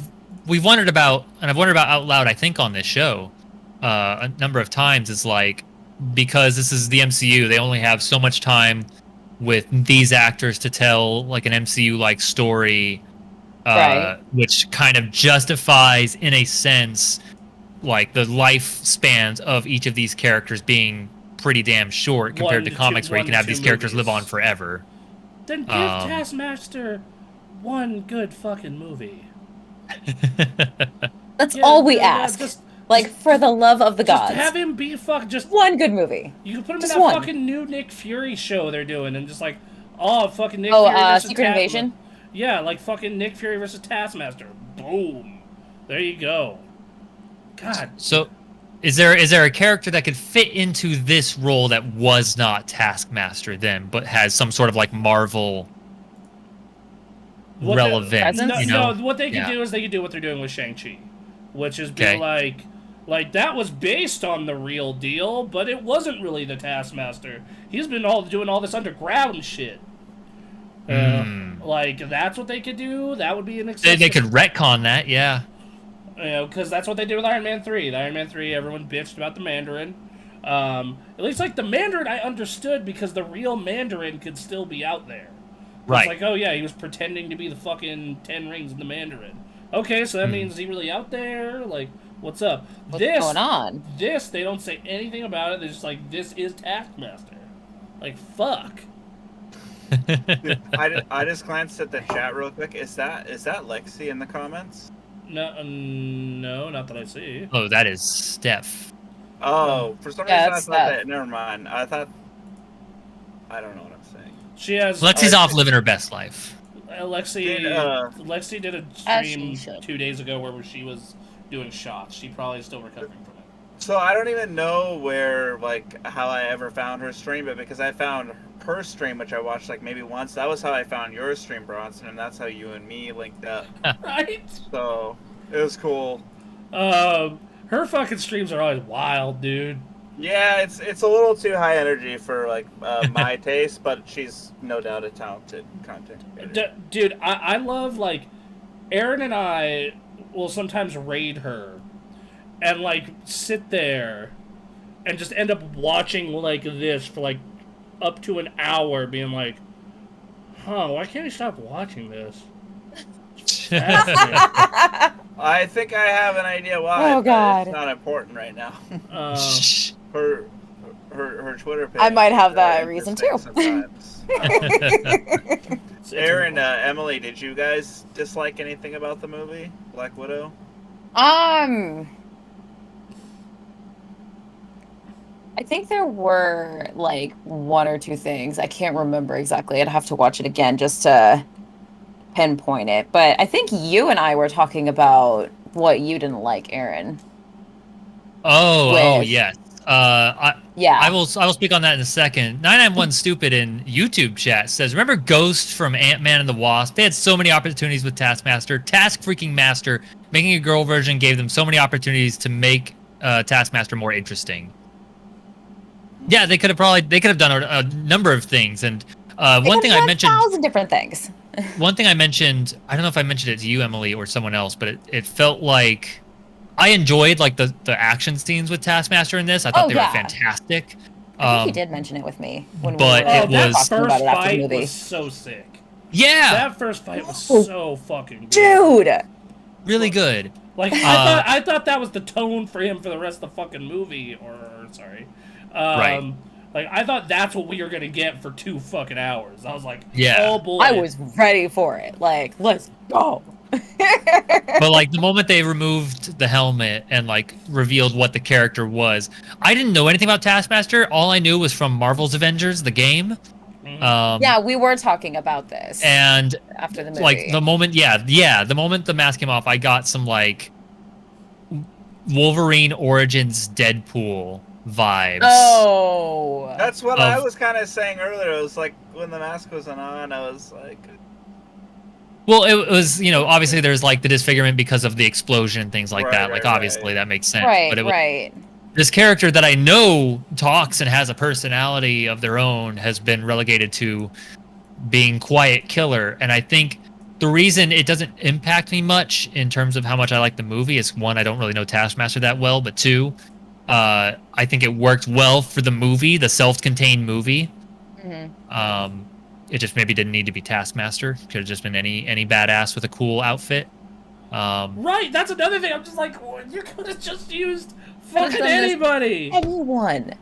we've wondered about, and I've wondered about out loud, I think, on this show a number of times. Is like, because this is the MCU, they only have so much time with these actors to tell, like, an MCU-like story, which kind of justifies, in a sense, like, the lifespans of each of these characters being pretty damn short compared to comics where you can have these characters live on forever. Then give Taskmaster one good fucking movie. That's all we ask. For the love of the gods. Just have him be just one good movie. You can put him in that fucking new Nick Fury show they're doing, and just fucking Nick Fury versus Secret Invasion? Yeah, like fucking Nick Fury versus Taskmaster. Boom. There you go. God. So, is there a character that could fit into this role that was not Taskmaster then, but has some sort of, like, Marvel relevance? No, what they could do is they could do what they're doing with Shang-Chi, which is be like that was based on the real deal, but it wasn't really the Taskmaster. He's been doing all this underground shit. Like, that's what they could do. That would be an exception. They could retcon that, yeah. Because that's what they did with Iron Man 3. The Iron Man 3, everyone bitched about the Mandarin. At least, like, the Mandarin I understood because the real Mandarin could still be out there. Right. It's like, oh yeah, he was pretending to be the fucking 10 Rings in the Mandarin. Okay, so that means he really out there? Like, what's up? What's going on? This, they don't say anything about it. They're just like, this is Taskmaster. Like, fuck. I just glanced at the chat real quick. Is that Lexi in the comments? No, not that I see. Oh, that is Steph. Oh, for some reason I thought that. Never mind. I don't know what I'm saying. She has. Lexi's off living her best life. Lexi did a stream 2 days ago where she was doing shots. She probably is still recovering from it. So I don't even know how I ever found her stream, but because I found her stream, which I watched maybe once, that was how I found your stream, Bronson, and that's how you and me linked up. Right? So it was cool. Her fucking streams are always wild, dude. Yeah, it's a little too high energy for my taste, but she's no doubt a talented content creator. Dude, I love Aaron and I will sometimes raid her and sit there and just end up watching like this for like up to an hour, being like, "Huh? Why can't we stop watching this?" I think I have an idea why. Oh, God. It's not important right now. Uh, Her Twitter page. I might have that reason too. Sometimes. Aaron, Emily, did you guys dislike anything about the movie Black Widow? I think there were like one or two things. I can't remember exactly. I'd have to watch it again just to pinpoint it. But I think you and I were talking about what you didn't like, Aaron. Oh, yes. Yeah. I will speak on that in a second. 991 Stupid in YouTube chat says, remember Ghost from Ant-Man and the Wasp? They had so many opportunities with Taskmaster. Task freaking Master, making a girl version gave them so many opportunities to make Taskmaster more interesting. Yeah, they could have done a number of things. And one thing I mentioned, 1,000 different things. one thing I mentioned, I don't know if I mentioned it to you, Emily, or someone else, but it felt like I enjoyed like the action scenes with Taskmaster in this. I thought they were fantastic. I think you did mention it with me when but we were that talking first about it after the fight movie. was so sick. Yeah, That first fight was so fucking good. Dude, really good. Like I thought that was the tone for him for the rest of the fucking movie. Right. Like, I thought that's what we were gonna get for 2 fucking hours. I was like, Yeah. oh boy. I was ready for it. Like, let's go. But like the moment they removed the helmet and like revealed what the character was, I didn't know anything about Taskmaster. All I knew was from Marvel's Avengers, the game. Yeah, we were talking about this. And after the movie. like the moment, the moment the mask came off, I got some like Wolverine Origins Deadpool vibes. Oh. That's what I was kind of saying earlier. It was like when the mask wasn't on, I was like... Well, it was, obviously there's like the disfigurement because of the explosion and things like that. Like, obviously that makes sense. Right, but it was, right. This character that I know talks and has a personality of their own has been relegated to being quiet killer. And I think the reason it doesn't impact me much in terms of how much I like the movie is, one, I don't really know Taskmaster that well, but two, I think it worked well for the movie, the self-contained movie. Mm-hmm. It just maybe didn't need to be Taskmaster. Could have just been any badass with a cool outfit. Right, that's another thing. I'm just like, you could have just used fucking anybody. Anyone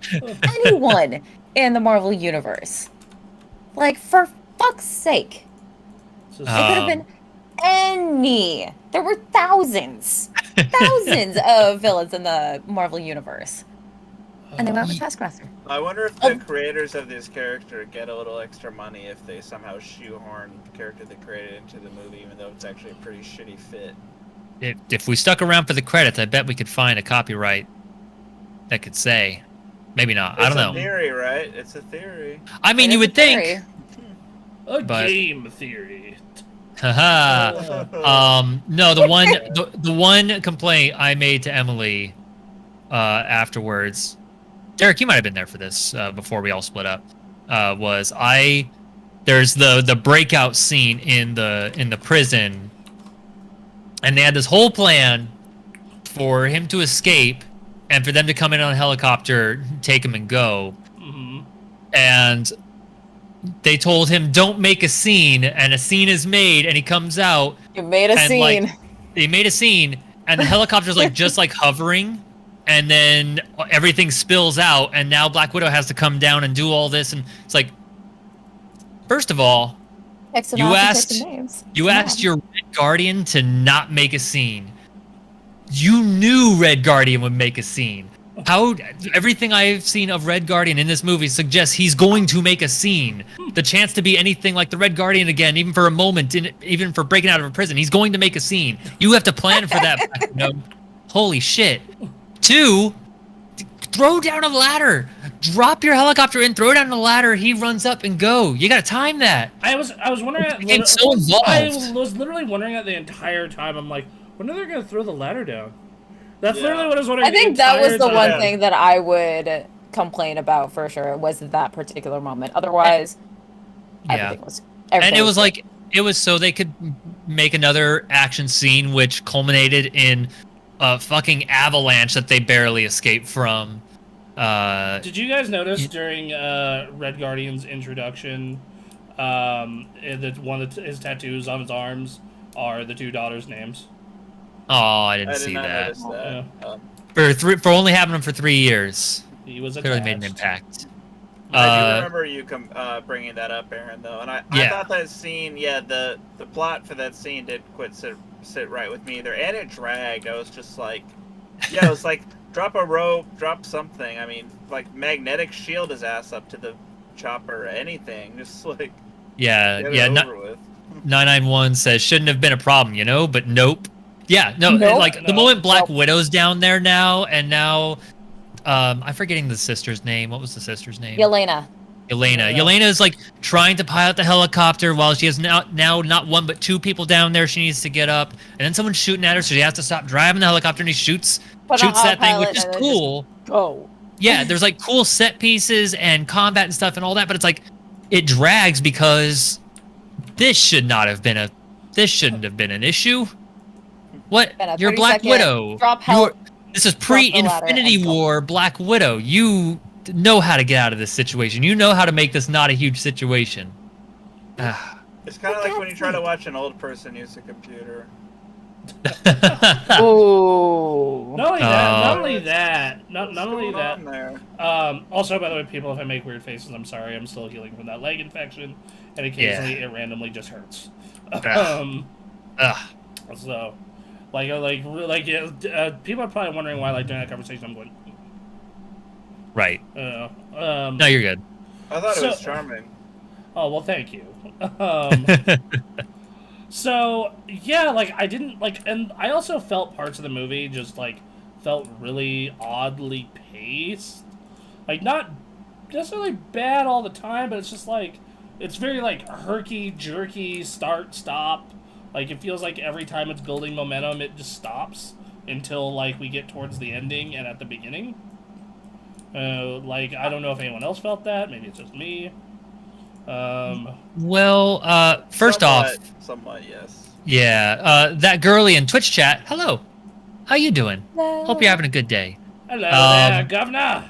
in the Marvel Universe. Like, for fuck's sake. It could have been any. There were thousands of villains in the Marvel Universe. And they went with Taskmaster. I wonder if the creators of this character get a little extra money if they somehow shoehorn the character they created into the movie, even though it's actually a pretty shitty fit. If we stuck around for the credits, I bet we could find a copyright that could say. Maybe not. I don't know. It's a theory, right? It's a theory. I mean, you would think. Game theory. Haha. No, the one complaint I made to Emily afterwards, Derek, you might have been there for this before we all split up. There's the breakout scene in the prison, and they had this whole plan for him to escape and for them to come in on a helicopter, take him and go. Mm-hmm. And they told him, don't make a scene, and a scene is made, and he comes out. You made a scene. Like, they made a scene, and the helicopter's like just like hovering, and then everything spills out, and now Black Widow has to come down and do all this, and it's like, first of all, you asked your Red Guardian to not make a scene. You knew Red Guardian would make a scene. Everything I've seen of Red Guardian in this movie suggests he's going to make a scene. The chance to be anything like the Red Guardian again, even for a moment, even for breaking out of a prison, he's going to make a scene. You have to plan for that. Holy shit. 2, throw down a ladder. Drop your helicopter in, throw down the ladder, he runs up and go. You gotta time that. I was wondering It's so involved. I was literally wondering that the entire time. I'm like, when are they gonna throw the ladder down? That's literally what I was wondering. I think that was the one thing that I would complain about for sure, was that particular moment. Otherwise, everything was it was so they could make another action scene which culminated in a fucking avalanche that they barely escaped from. Did you guys notice during Red Guardian's introduction, that one of his tattoos on his arms are the two daughters' names? Oh, I didn't I did see not that. notice that. For only having him for 3 years, He was clearly attached. made an impact. I do remember you bringing that up, Aaron, though, and I Yeah. thought that scene, the plot for that scene didn't quite sit right with me either, and it dragged. I was just like, it was like, drop a rope, drop something. I mean, like, magnetic shield his ass up to the chopper or anything, just like, Yeah, get yeah. it over with. 991 says shouldn't have been a problem, but nope. Yeah, no, Nope. like the moment Black Widow's down there now, and now, I'm forgetting the sister's name. What was the sister's name? Yelena. Yelena is like trying to pilot the helicopter while she has now not one but two people down there. She needs to get up, and then someone's shooting at her, so she has to stop driving the helicopter, and he shoots that thing, which is cool. Go. Yeah, there's like cool set pieces and combat and stuff and all that, but it's like it drags because this shouldn't have been an issue. What? You're Black Widow. This is pre-Infinity War Black Widow. You know how to get out of this situation. You know how to make this not a huge situation. It's kind of like when you try to watch an old person use a computer. Oh. Not only that. There? Also, by the way, people, if I make weird faces, I'm sorry. I'm still healing from that leg infection, and occasionally it randomly just hurts. So, people are probably wondering why, like, during that conversation, I'm going. Right. No, you're good. I thought it was charming. Oh, well, thank you. So, yeah, like, I didn't, like, and I also felt parts of the movie just, like, felt really oddly paced. Like, not necessarily bad all the time, but it's just, like, it's very, like, herky-jerky, start, stop. Like, it feels like every time it's building momentum, it just stops until, like, we get towards the ending and at the beginning. Like, I don't know if anyone else felt that. Maybe it's just me. Well, first off, somewhat, yes. Yeah, that girly in Twitch chat. Hello, how you doing? Hello. Hope you're having a good day. Hello there, Governor.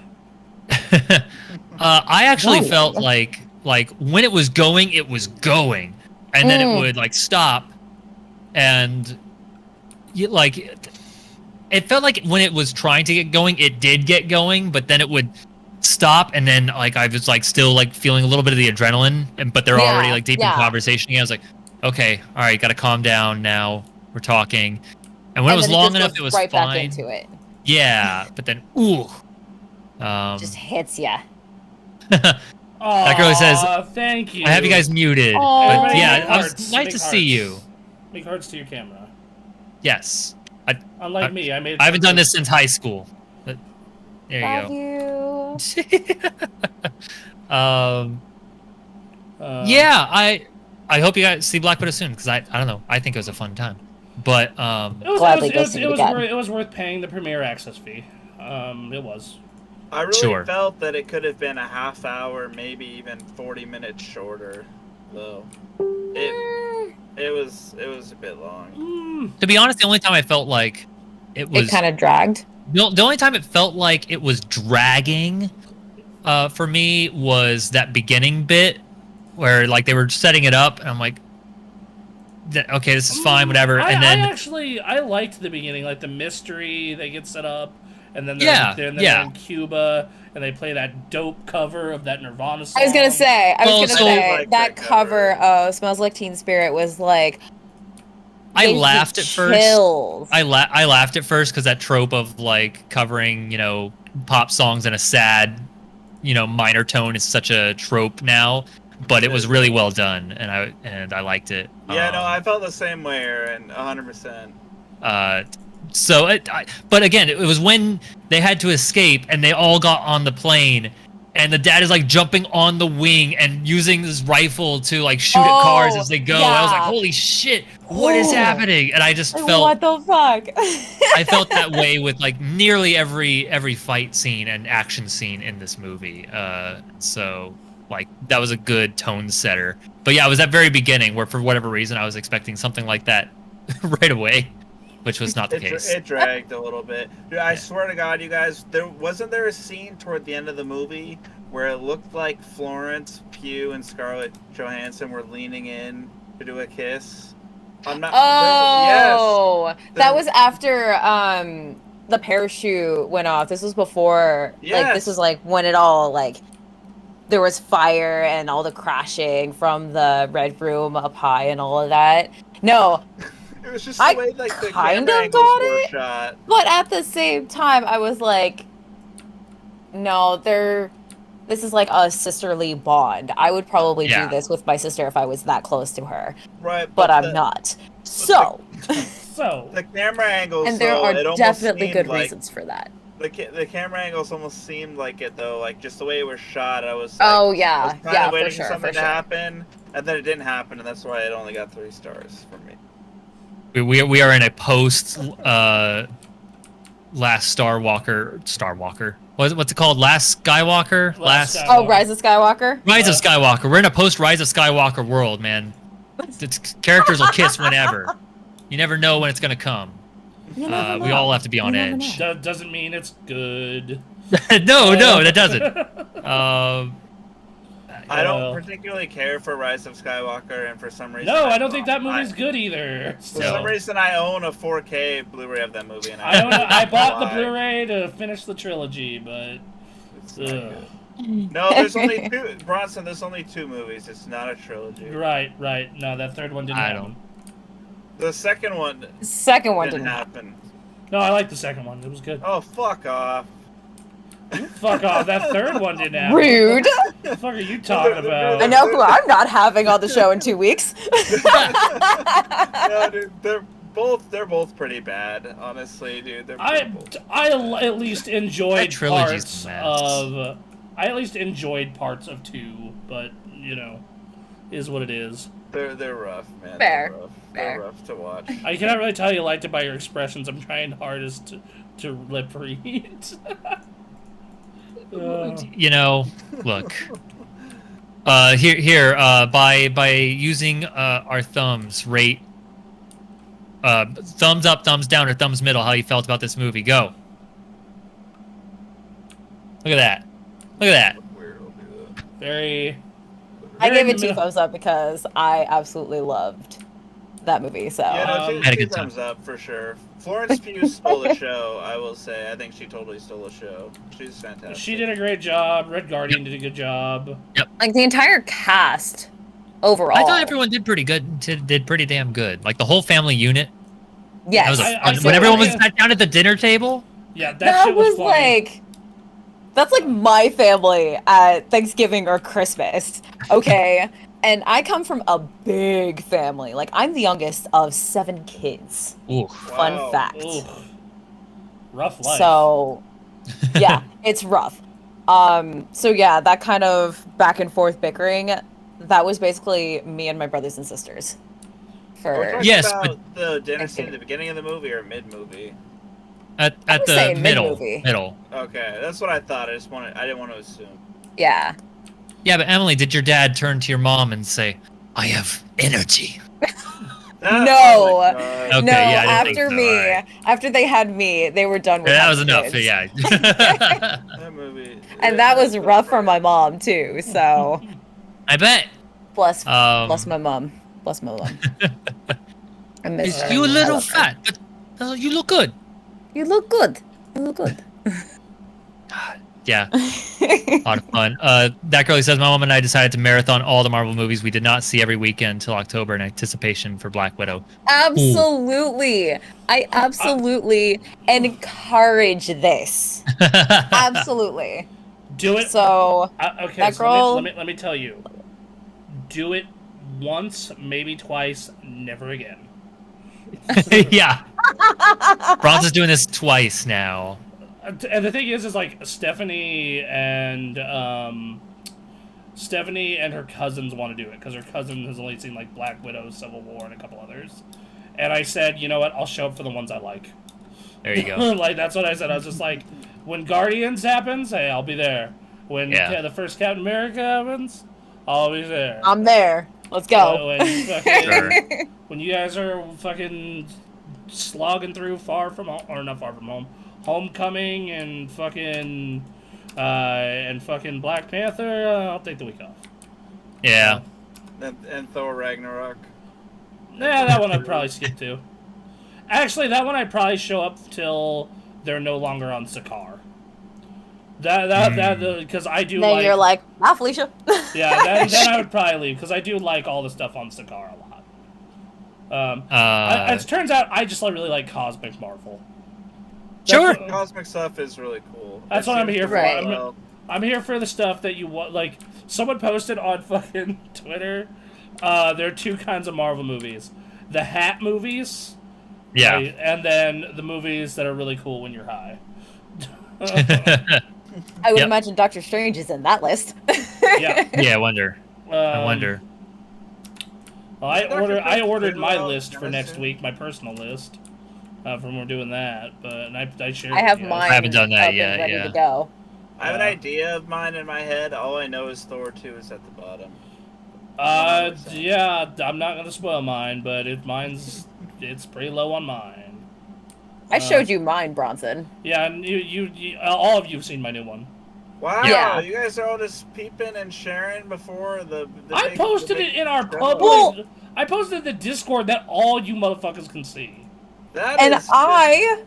I actually felt like when it was going, and then it would like stop, and it felt like when it was trying to get going, it did get going, but then it would stop, and then like I was like still like feeling a little bit of the adrenaline, but they're already like deep in conversation. I was like, okay, all right, gotta calm down now. We're talking, and when it was long enough, it was right fine. Back into it. Yeah, but then just hits ya. That girl says, "Thank you." I have you guys muted. But yeah, it was nice to see you. Make hearts to your camera. Yes. Unlike me, I haven't done this since high school. But there Love you go. Yeah, I hope you guys see Black Widow soon, because I don't know, I think it was a fun time. But it was worth paying the premiere access fee. It was. I really felt that it could have been a half hour, maybe even 40 minutes shorter, though. It was a bit long. To be honest, the only time I felt like it kind of dragged. The only time it felt like it was dragging for me was that beginning bit where like they were setting it up, and I'm like, okay, this is fine, whatever. And then I liked the beginning, like the mystery they get set up, and then they're in Cuba, and they play that dope cover of that Nirvana song. I was gonna say that cover of "Smells Like Teen Spirit" was like. I laughed at first. I laughed at first because that trope of like covering, pop songs in a sad, minor tone is such a trope now. But it was really well done, and I liked it. Yeah, no, I felt the same way, and 100%. But again, it was when they had to escape, and they all got on the plane, and the dad is like jumping on the wing and using his rifle to like shoot at cars as they go. I was like, holy shit, what is happening? And I just felt, what the fuck? I felt that way with like nearly every fight scene and action scene in this movie. So like that was a good tone setter. But yeah, it was that very beginning where for whatever reason I was expecting something like that right away. which was not the case. It dragged a little bit. Dude, I Yeah. swear to God, you guys, wasn't there a scene toward the end of the movie where it looked like Florence Pugh and Scarlett Johansson were leaning in to do a kiss? I'm not. Oh, yes. that was after the parachute went off. This was before. Like this Yes. was like when it all like there was fire and all the crashing from the red room up high and all of that. No, It was just I the way like the kind camera of angles got were it. shot. but at the same time, I was like, no, this is like a sisterly bond. I would probably Yeah. do this with my sister if I was that close to her, Right, but I'm the, not. So, So, The camera angles, and there though, it are almost definitely seemed good like, reasons for that. The camera angles almost seemed like it though, like just the way it was shot. I was like, Oh I was yeah, kind yeah, of for waiting sure, for something for to sure. happen, and then it didn't happen, and that's why it only got 3 stars for me. We are in a post last Star Walker. What's it called? Last Skywalker. Last Last Skywalker. Oh, Rise of Skywalker. Rise of Skywalker. We're in a post Rise of Skywalker world, man. Characters will kiss whenever. You never know when it's gonna come. You never We know. all have to be on You never edge. know. doesn't mean it's good. No, that doesn't. I don't Well. particularly care for Rise of Skywalker, and for some reason, No, I don't think that movie's good either. For No. some reason, I own a 4K Blu-ray of that movie, and I bought the why. Blu-ray to finish the trilogy, but It's not ugh. good. No, there's only 2. Bronson, there's only 2 movies. It's not a trilogy. right. No, that third one didn't I happen. The second one Second one didn't didn't happen. happen. No, I like the second one. It was good. Oh, fuck off. Fuck off. That third one didn't happen. Rude. What the fuck are you talking about? I know who I'm not having on the show in 2 weeks. No, dude, they're both pretty bad, honestly, dude. They're I both- at least enjoyed That trilogy's parts a mess. of. I at least enjoyed parts of 2, but is what it is. They're rough, man. Fair. They're rough. Fair. They're rough to watch. I cannot really tell you liked it by your expressions. I'm trying hardest to lip read. Look. Here. By using our thumbs, rate. Thumbs up, thumbs down, or thumbs middle. How you felt about this movie? Go. Look at that. Look at that. Weird, I'll do that. Very. I very gave it 2 middle- thumbs up because I absolutely loved that movie. So Yeah, no, two, Had a two good time. thumbs up for sure. Florence Pugh stole the show, I will say. I think she totally stole the show. She's fantastic. She did a great job. Red Guardian did a good job. like the entire cast overall. I thought everyone did pretty good. Did pretty damn good. Like the whole family unit. Yes. That was I when said everyone was that- sat down at the dinner table. Yeah, that, that shit was, was funny. like that's like my family at Thanksgiving or Christmas. Okay. And I come from a big family. Like I'm the youngest of 7 kids. Ooh. Fun Wow. fact. Ooh. Rough life. So yeah, it's rough. So yeah, that kind of back and forth bickering, that was basically me and my brothers and sisters. Are we For talking Yes, about the dinner scene at the beginning of the movie or mid-movie? At would the say middle. mid-movie. Middle. Okay, that's what I thought. I didn't want to assume. yeah. Yeah, but Emily, did your dad turn to your mom and say, "I have energy"? Ah, No. oh my God. Okay, No, yeah, I didn't think after so, me, alright. after they had me, they were done with Yeah, that having was enough. kids. Yeah. That movie. And that was rough for my mom too. So I bet. bless Um, bless my mom. Bless my mom. I miss her. You a I little love her. fat, but you look good. You look good. You look good. Yeah, a lot of fun. That girlie says, my mom and I decided to marathon all the Marvel movies we did not see every weekend until October in anticipation for Black Widow. Absolutely. I absolutely encourage this. Absolutely. Do it. So Okay, that so girl- let me tell you. Do it once, maybe twice, never again. Yeah. Bronze is doing this twice now. And the thing is like Stephanie and her cousins want to do it because her cousin has only seen like Black Widow, Civil War, and a couple others. And I said, you know what? I'll show up for the ones I like. There you go. Like that's what I said. I was just like, when Guardians happens, hey, I'll be there. When the first Captain America happens, I'll be there. I'm there. Let's go. When, fucking- Sure. when you guys are fucking slogging through Far From Home, or not Far From Home, Homecoming and fucking Black Panther, I'll take the week off. Yeah. And Thor Ragnarok. Yeah, that one I'd probably skip too. Actually, that one I'd probably show up till they're no longer on Sakaar. Because I do Then like... you're like, nah, Felicia. Yeah, then I would probably leave, because I do like all the stuff on Sakaar a lot. As it turns out, I just really like Cosmic Marvel. Sure. Cosmic stuff is really cool. That's what I'm here for. Right. I'm here for the stuff that you want. Like, someone posted on fucking Twitter, there are two kinds of Marvel movies. The hat movies. Yeah. Right, and then the movies that are really cool when you're high. I would imagine Doctor Strange is in that list. Yeah. Yeah, I wonder. I wonder. Well, I ordered my list for next week, my personal list, from when we're doing that. But I shared. I have it, mine. I haven't done that up yet, and ready yeah. to go. I have an idea of mine in my head. All I know is Thor 2 is at the bottom. Yeah, I'm not gonna spoil mine, but it's pretty low on mine. I showed you mine, Bronson. Yeah, and you all of you have seen my new one. Wow, Yeah. you guys are all just peeping and sharing before the I big, posted the big it in our struggle. public. I posted in the Discord that all you motherfuckers can see. That And is I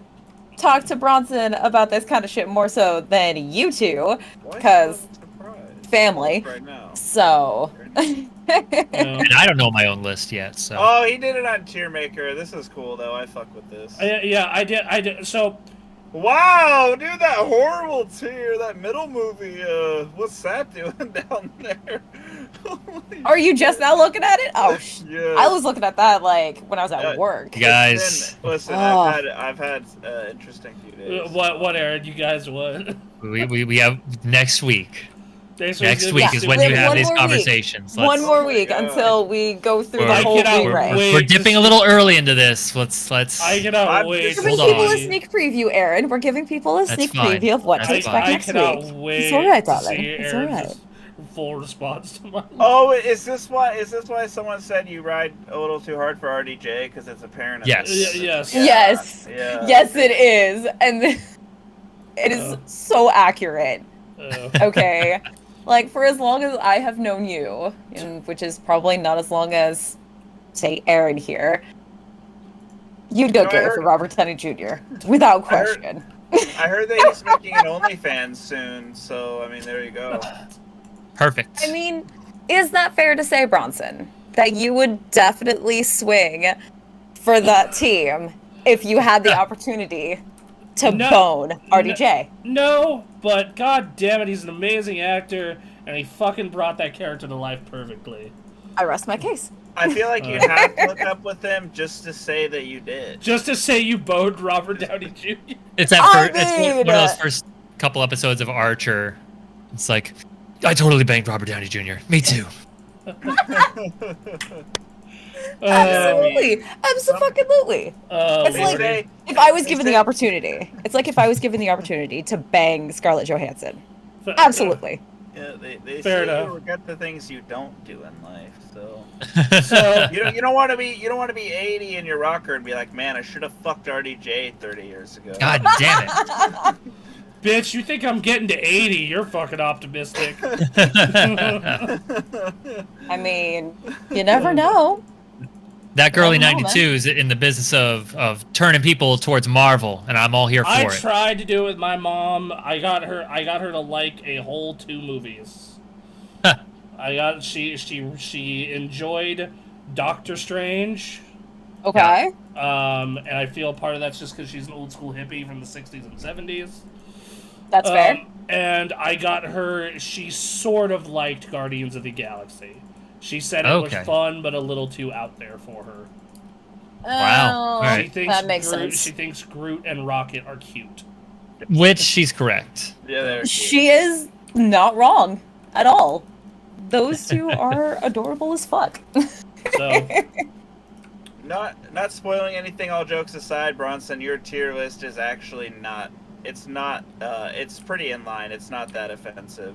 talked to Bronson about this kind of shit more so than you two, Why because so surprised? family. Right now. So. And I don't know my own list yet, so. Oh, he did it on Tier Maker. This is cool though. I fuck with this. Yeah, I did. So, Wow, dude, that horrible tier, that middle movie. What's that doing down there? Holy Are you just now looking at it? Oh, yeah. I was looking at that like when I was at work. Guys. Listen, Oh. I've had interesting few days. what, Aaron? You guys what? We have next week. Next Week is when We you have have one these more week. conversations. One more Oh my week God. until we go through We're- the whole I cannot rewrite. wait. We're dipping a little early into this. Let's. I cannot I'm wait. just- to We're giving Hold people on. a sneak preview, Aaron. We're giving people a That's sneak fine. preview of what to That's expect I next cannot week. wait It's alright, to darling. see It's Aaron's alright. full response to my. Oh, is this why someone said you ride a little too hard for RDJ? Because it's apparent. Yes. Yes. Yes. Yeah. Yes, it is. And it is so accurate. Okay. Like, for as long as I have known you, and which is probably not as long as, say, Aaron here, you'd go No, I gay heard- for Robert Downey Jr. Without I heard- question. I heard that he's making an OnlyFans soon, so I mean, there you go. Perfect. I mean, is that fair to say, Bronson? That you would definitely swing for that team if you had the opportunity to No, bone RDJ? No, but god damn it, he's an amazing actor, and he fucking brought that character to life perfectly. I rest my case. I feel like you have to hook up with him just to say that you did. Just to say you boned Robert Downey Jr. It's that I it's mean, one of those first couple episodes of Archer. It's like, I totally banged Robert Downey Jr. Me too. Absolutely. Absolutely. It's They like say- if I was they given say- the opportunity. It's like if I was given the opportunity to bang Scarlett Johansson. Absolutely. Yeah, they Fair say enough. you regret the things you don't do in life. So So, you don't want to be 80 in your rocker and be like, man, I should have fucked RDJ 30 years ago. God damn it. bitch, you think I'm getting to 80? You're fucking optimistic. I mean, you never know. That girly I don't know, 92 is in the business of turning people towards Marvel, and I'm all here for I it. tried to do it with my mom. I got her to like a whole 2 movies. She enjoyed Doctor Strange. Okay. And I feel part of that's just because she's an old school hippie from the 60s and 70s. That's fair. And I got her, she sort of liked Guardians of the Galaxy. She said it was Okay. fun, but a little too out there for her. Wow. Oh, All right. She thinks that makes Groot, sense. She thinks Groot and Rocket are cute. Which she's correct. Yeah, there. She is not wrong at all. Those two are adorable as fuck. So, Not spoiling anything. All jokes aside, Bronson, your tier list is actually not it's not. It's pretty in line. It's not that offensive.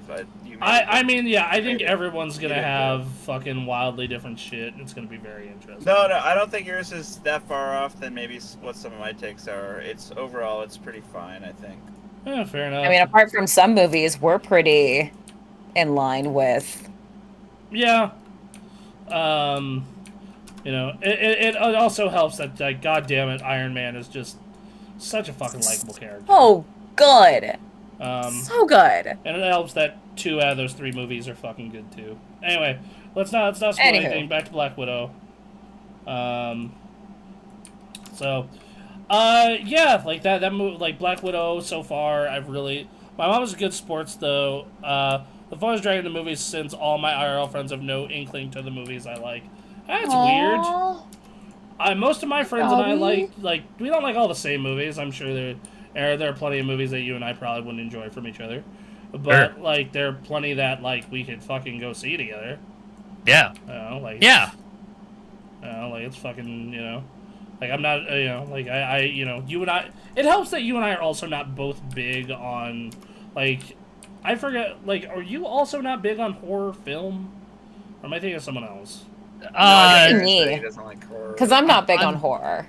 I mean, yeah, I think maybe. everyone's gonna You did have fucking wildly different shit. It's gonna be very interesting. No, I don't think yours is that far off than maybe what some of my takes are. It's overall, it's pretty fine, I think. Yeah, fair enough. I mean, apart from some movies, we're pretty in line with. Yeah. You know, it also helps that, like, God damn it, Iron Man is just such a fucking likable character. Oh, good. So good. And it helps that 2 out of those 3 movies are fucking good too. Anyway, let's not spoil anything. Back to Black Widow. Yeah, like that movie, like Black Widow. So far, my mom is a good sports though. The phone is dragging the movies since all my IRL friends have no inkling to the movies I like. That's weird. Most of my friends and I like we don't like all the same movies. I'm sure there are plenty of movies that you and I probably wouldn't enjoy from each other, but Sure. like there are plenty that like we could fucking go see together. Yeah. Yeah. Like it's fucking, like I'm not, like I you and I. It helps that you and I are also not both big on, like, I forget, like, are you also not big on horror film? Or am I thinking of someone else? Me. Because I'm not big on horror.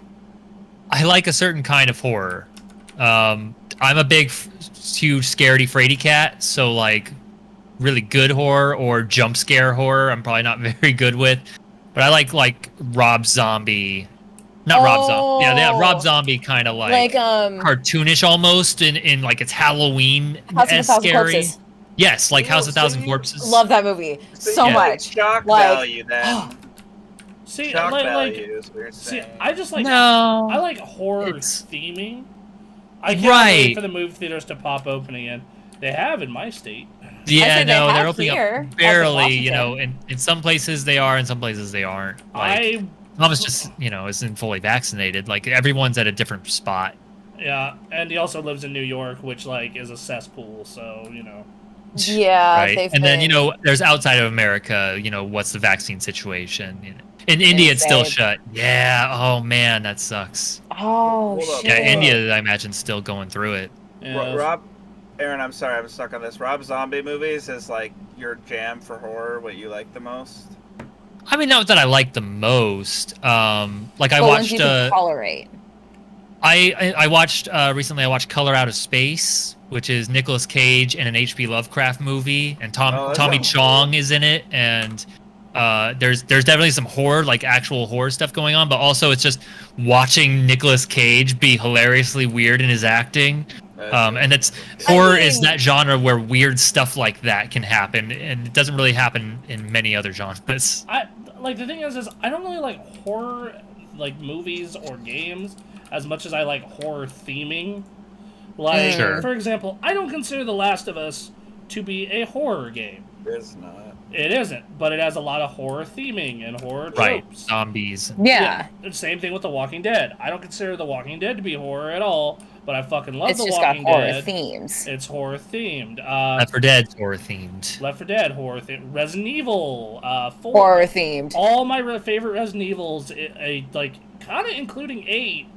I like a certain kind of horror. I'm a big, huge, scaredy, fraidy cat, so, like, really good horror or jump scare horror I'm probably not very good with. But I like Rob Zombie. Not Rob Zombie. Yeah, Rob Zombie kind of like cartoonish almost in like it's Halloween House of scary. Corpses. Yes, like House of Thousand Corpses. Love that movie so much. Shock value then. See, Shock value is what you're see, saying. I just like No. I like horror theming. I can't wait for the movie theaters to pop open again. They have in my state. Yeah, no, they're opening here, up barely. In some places they are, in some places they aren't. Like, Thomas just, isn't fully vaccinated. Like, everyone's at a different spot. Yeah, and he also lives in New York, which, like, is a cesspool, so, Yeah, right. And then, there's outside of America, what's the vaccine situation? In India, it's still shut. Yeah, oh, man, that sucks. Oh, shit. Yeah, India, I imagine, still going through it. Yeah. Aaron, I'm sorry, I'm stuck on this. Rob Zombie movies is, like, your jam for horror, what you like the most? I mean, not that I like the most. Like I watched. watched. Tolerate. I watched recently. I watched Color Out of Space, which is Nicolas Cage in an H.P. Lovecraft movie, and Tommy Chong is in it. And there's definitely some horror, like actual horror stuff going on, but also it's just watching Nicolas Cage be hilariously weird in his acting. And horror is that genre where weird stuff like that can happen, and it doesn't really happen in many other genres. The thing is I don't really like horror, like, movies or games as much as I like horror theming. Like, for example, I don't consider The Last of Us to be a horror game. It's not. It isn't, but it has a lot of horror theming and horror tropes. Right, zombies. Yeah. Same thing with The Walking Dead. I don't consider The Walking Dead to be horror at all, but I fucking love The Walking Dead. It's just got horror themes. It's horror themed. Left 4 Dead's horror themed. Left 4 Dead horror themed. Resident Evil 4. Horror themed. All my favorite Resident Evils, like kind of including 8,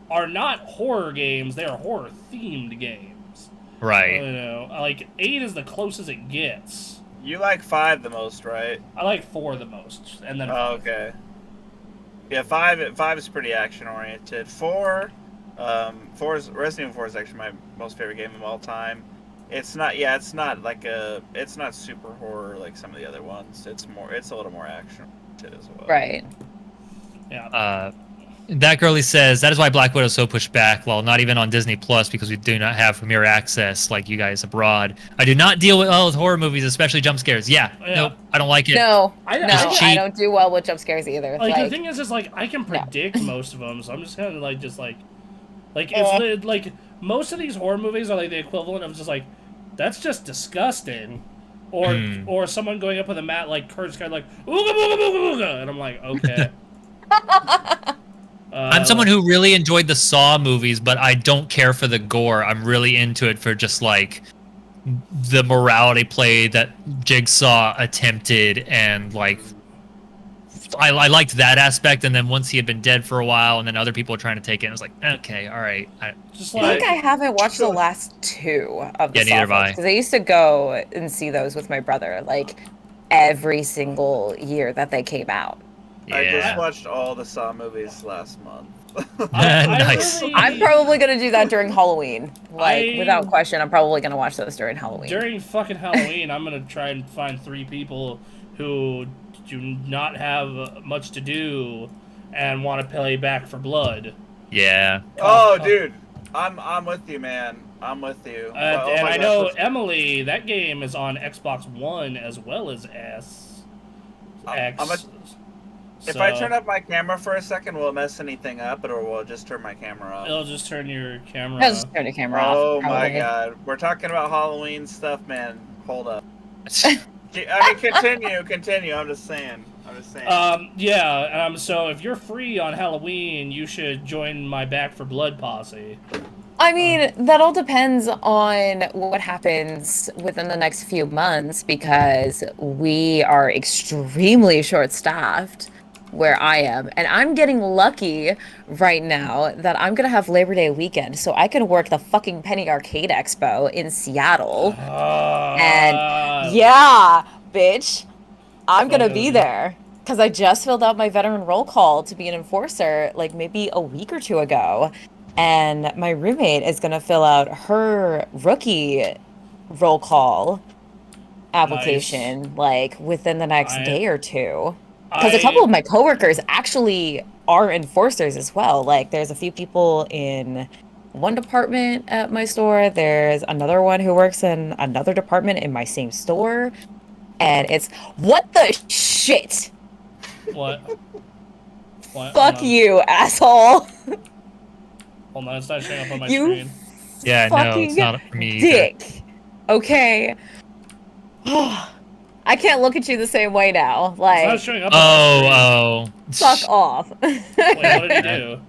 are not horror games. They are horror themed games. Right. Like 8 is the closest it gets. You like 5 the most, right? I like 4 the most, and then. Oh, okay. Yeah, 5 is pretty action oriented. 4 is Resident Evil 4 is actually my most favorite game of all time. It's not super horror like some of the other ones. It's a little more action oriented as well. Right. Yeah. That girlie says that is why Black Widow is so pushed back. Well, not even on Disney Plus because we do not have Premier access like you guys abroad. I do not deal well with horror movies, especially jump scares. Nope, I don't like it. No, I don't do well with jump scares either. Like the thing is like I can predict most of them, so I'm just kind of like it's like most of these horror movies are like the equivalent of just like that's just disgusting, or someone going up with a mat like Kurt's kind of like ooga booga booga booga, and I'm like okay. I'm someone who really enjoyed the Saw movies, but I don't care for the gore. I'm really into it for just like the morality play that Jigsaw attempted and like I liked that aspect, and then once he had been dead for a while, and then other people were trying to take it, I was like, okay, all right. Just I like think I haven't watched the last 2 of the Yeah, neither have I. because I used to go and see those with my brother, like every single year that they came out. I just Yeah. watched all the Saw movies last month. Nice. I'm probably gonna do that during Halloween. Like, I- without question, I'm probably gonna watch those during Halloween. during fucking Halloween, I'm gonna try and find 3 people who do not have much to do and want to play Back for Blood. Yeah. Oh, dude, I'm with you, man. I'm with you. Oh And my I gosh, know let's- Emily, that game is on Xbox One as well as X. If I turn up my camera for a second, will it mess anything up, or will it just turn my camera off? It'll just turn your camera. I'll just turn the camera off. Oh my probably. god, we're talking about Halloween stuff, man. Hold up. I mean, continue. I'm just saying. Yeah. So if you're free on Halloween, you should join my Back for Blood posse. I mean, that all depends on what happens within the next few months because we are extremely short-staffed where I am. And I'm getting lucky right now that I'm going to have Labor Day weekend so I can work the fucking Penny Arcade Expo in Seattle. And yeah, bitch, I'm going to be there because I just filled out my veteran roll call to be an enforcer like maybe a week or 2 ago. And my roommate is going to fill out her rookie roll call application like within the next day or 2. Because a couple of my coworkers actually are enforcers as well. Like there's a few people in one department at my store. There's another one who works in another department in my same store. And it's, what the shit? What? Fuck you, asshole. Hold on, it's not showing up on my You screen. Yeah, no, it's not for me either. dick. Okay. I can't look at you the same way now. It's not Like, showing up on my Oh. fuck off. screen. Wait, what did you do?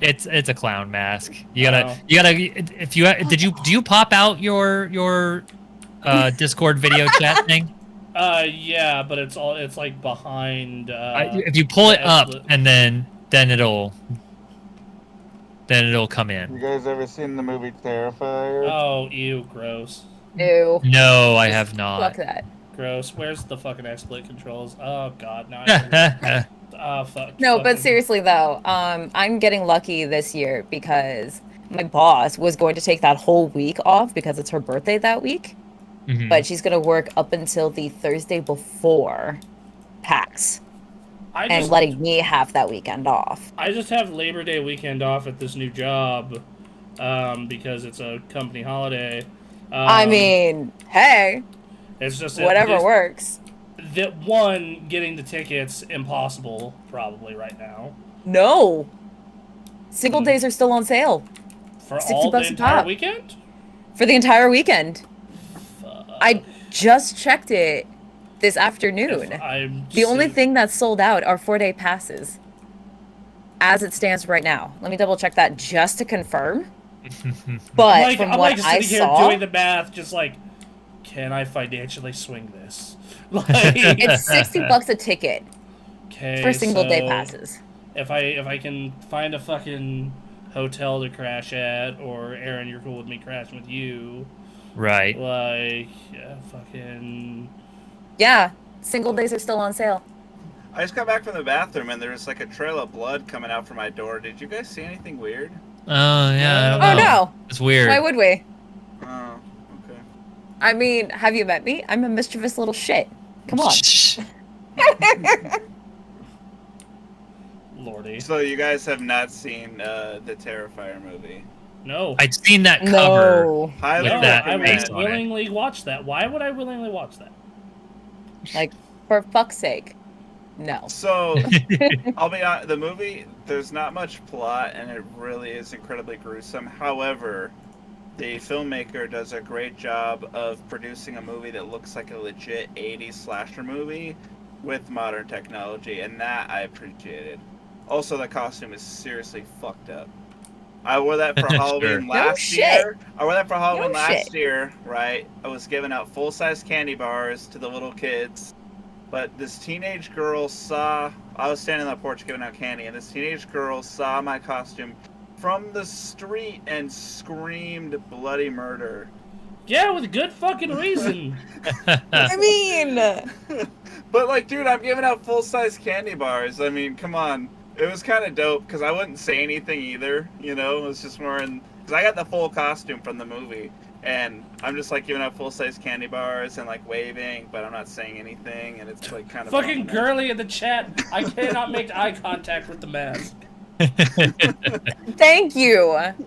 It's a clown mask. You gotta if you do you pop out your Discord video chat thing? Yeah, but it's like behind. If you pull it up and then it'll come in. You guys ever seen the movie Terrifier? Oh, ew, gross. Ew. No, I have not. Fuck that. Gross. Where's the fucking XSplit controls? Oh god, no. Fuck. No, but fucking- seriously though, I'm getting lucky this year because my boss was going to take that whole week off because it's her birthday that week. Mhm. But she's gonna work up until the Thursday before PAX. And letting me have that weekend off. I just have Labor Day weekend off at this new job because it's a company holiday. I mean, hey, it's just whatever works. That one, getting the tickets impossible probably right now. No, single days are still on sale For $60 all the a entire pop. weekend. For the entire weekend. Fuck. I just checked it this afternoon. The only thing that's sold out are 4-day passes. As it stands right now. Let me double check that just to confirm. But from I'm what like I sitting saw, here doing the math, just like, can I financially swing this? Like, it's $60 a ticket okay, for single day so passes. If I can find a fucking hotel to crash at, or Aaron, you're cool with me crashing with you, Right. like, fucking. Yeah, single days are still on sale. I just got back from the bathroom and there was like a trail of blood coming out from my door. Did you guys see anything weird? Oh yeah. I don't Oh know. no! It's weird. Why would we? Oh, okay. I mean, have you met me? I'm a mischievous little shit. Come on. Lordy. So you guys have not seen the Terrifier movie? No. I'd seen that cover. No. Highly No, that I recommend. based would on it. willingly watch that. Why would I willingly watch that? Like, for fuck's sake. No. So, I'll be honest, the movie, there's not much plot, and it really is incredibly gruesome. However, the filmmaker does a great job of producing a movie that looks like a legit 80s slasher movie with modern technology, and that I appreciated. Also, the costume is seriously fucked up. I wore that for Halloween Sure. last No year. shit. I wore that for Halloween No last shit. year, right? I was giving out full-size candy bars to the little kids. but this teenage girl saw. I was standing on the porch giving out candy, and this teenage girl saw my costume from the street and screamed bloody murder. Yeah, with good fucking reason. I mean, But like, dude, I'm giving out full-size candy bars. I mean, come on. It was kind of dope because I wouldn't say anything either. You know, it was just more in because I got the full costume from the movie, and I'm just like giving out full-size candy bars and like waving, but I'm not saying anything, and it's like kind of Fucking girly in the chat. I cannot make eye contact with the mask. thank you. After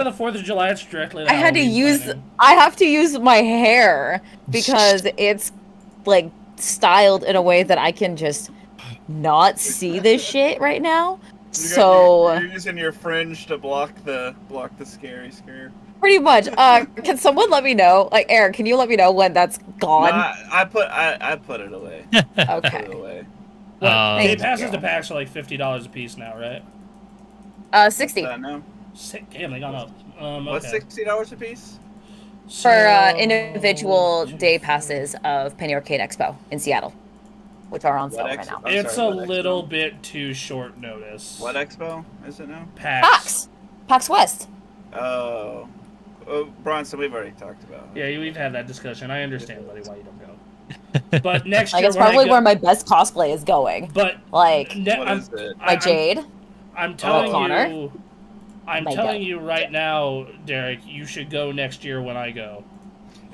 the 4th of July, it's directly. I had to use. I have to use my hair because it's like styled in a way that I can just not see this shit right now. So you're using your fringe to block the scary scare. pretty much. Can someone let me know? Like Eric, can you let me know when that's gone? I put it away. Okay. Put it away. Day passes to packs are like $50 a piece now, right? 60 No. Damn, they gone up. What's Okay. $60 a piece? for individual day passes of Penny Arcade Expo in Seattle, which are on sale right now. It's a little bit too short notice. What expo is it now? PAX West. Oh, Bronson, we've already talked about it. Yeah, we've had that discussion. I understand, buddy, why you don't go. But next Like year, it's probably where my best cosplay is going. But like, what is it? my Jade. I'm telling Connor. you. I'm telling you right now, Derek. You should go next year when I go.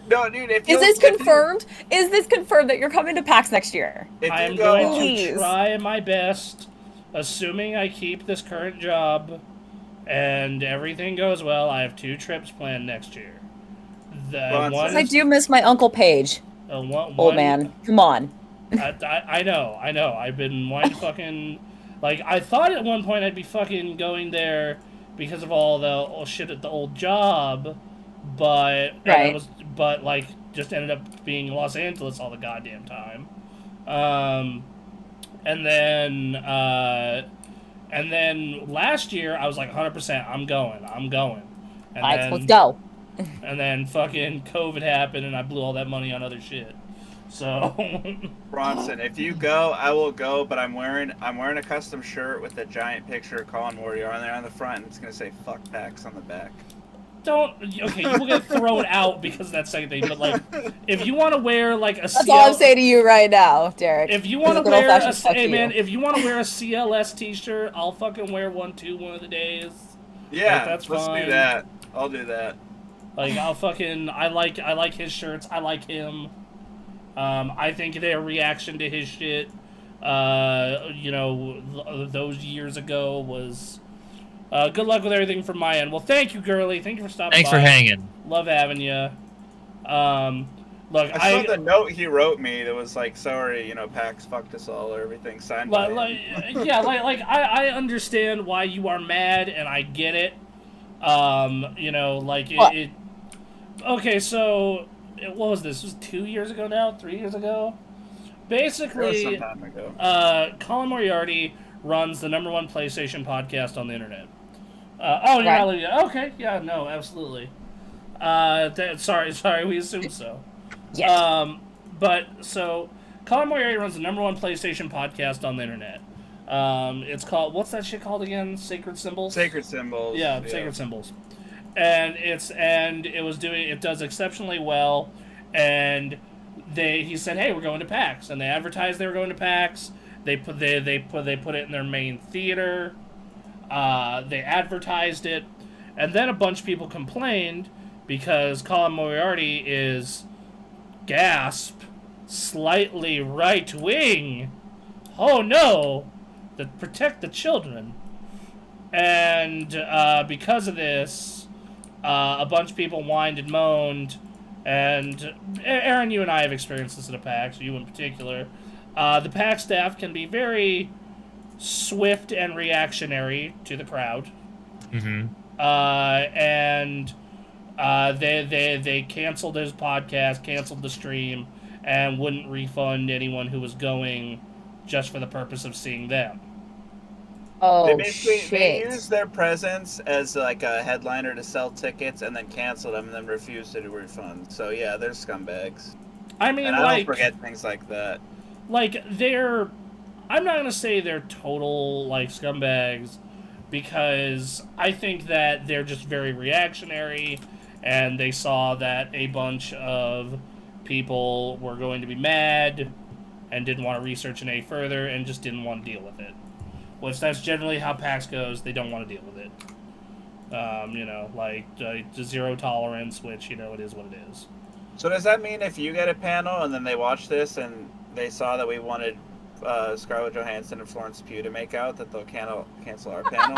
No, dude. Is this confirmed? Is this confirmed that you're coming to PAX next year? I'm going to try my best, assuming I keep this current job, and everything goes well. I have 2 trips planned next year. I do miss my Uncle Paige. Old man, come on. I know. I've been wanting to fucking... Like, I thought at one point I'd be fucking going there because of all the shit at the old job, but... Right. But, like, just ended up being in Los Angeles all the goddamn time. And then last year, I was like, 100%, I'm going. And Let's go. And then fucking COVID happened, and I blew all that money on other shit. So, Bronson, if you go, I will go. But I'm wearing a custom shirt with a giant picture of Colin Warrior on there on the front, and it's gonna say "fuck PAX" on the back. Okay, you will get thrown out because of that second thing. But like, if you want to wear like a, that's all I'm saying to you right now, Derek. If you want to wear if you want to wear a CLS T-shirt, I'll fucking wear one too one of the days. Yeah, let's do that. I'll do that. Like I like his shirts. I like him. I think their reaction to his shit, those years ago was, good luck with everything from my end. Well, thank you, girly. Thank you for stopping by. Thanks for hanging. Love having you. Look, I saw the note he wrote me that was like, sorry, PAX fucked us all or everything. Signed by him. I understand why you are mad, and I get it. Okay, so... What was this? It was 2 years ago now? 3 years ago? Basically, some time ago. Colin Moriarty runs the #1 PlayStation podcast on the internet. Okay, yeah, no, absolutely. Sorry, we assumed so. Yes. So, Colin Moriarty runs the #1 PlayStation podcast on the internet. It's called, what's that shit called again? Sacred Symbols? Sacred Symbols. Yeah, Sacred Symbols. And it does exceptionally well, and he said, hey, we're going to PAX, and they advertised they were going to PAX. They put it in their main theater. They advertised it, and then a bunch of people complained because Colin Moriarty is, gasp, slightly right wing. Oh no, protect the children. And because of this, a bunch of people whined and moaned, and Aaron, you and I have experienced this at a PAX, you in particular. The PAX staff can be very swift and reactionary to the crowd. Mm-hmm. And they canceled his podcast, canceled the stream, and wouldn't refund anyone who was going just for the purpose of seeing them. Oh, they use their presence as like a headliner to sell tickets and then cancel them and then refuse to do refunds. So yeah, they're scumbags. I mean, and I like, don't forget things like that. Like, I'm not gonna say they're total, like, scumbags, because I think that they're just very reactionary, and they saw that a bunch of people were going to be mad, and didn't want to research it any further, and just didn't want to deal with it. Which, that's generally how PAX goes. They don't want to deal with it. Zero tolerance, which, it is what it is. So does that mean if you get a panel and then they watch this and they saw that we wanted Scarlett Johansson and Florence Pugh to make out, that they'll cancel our panel?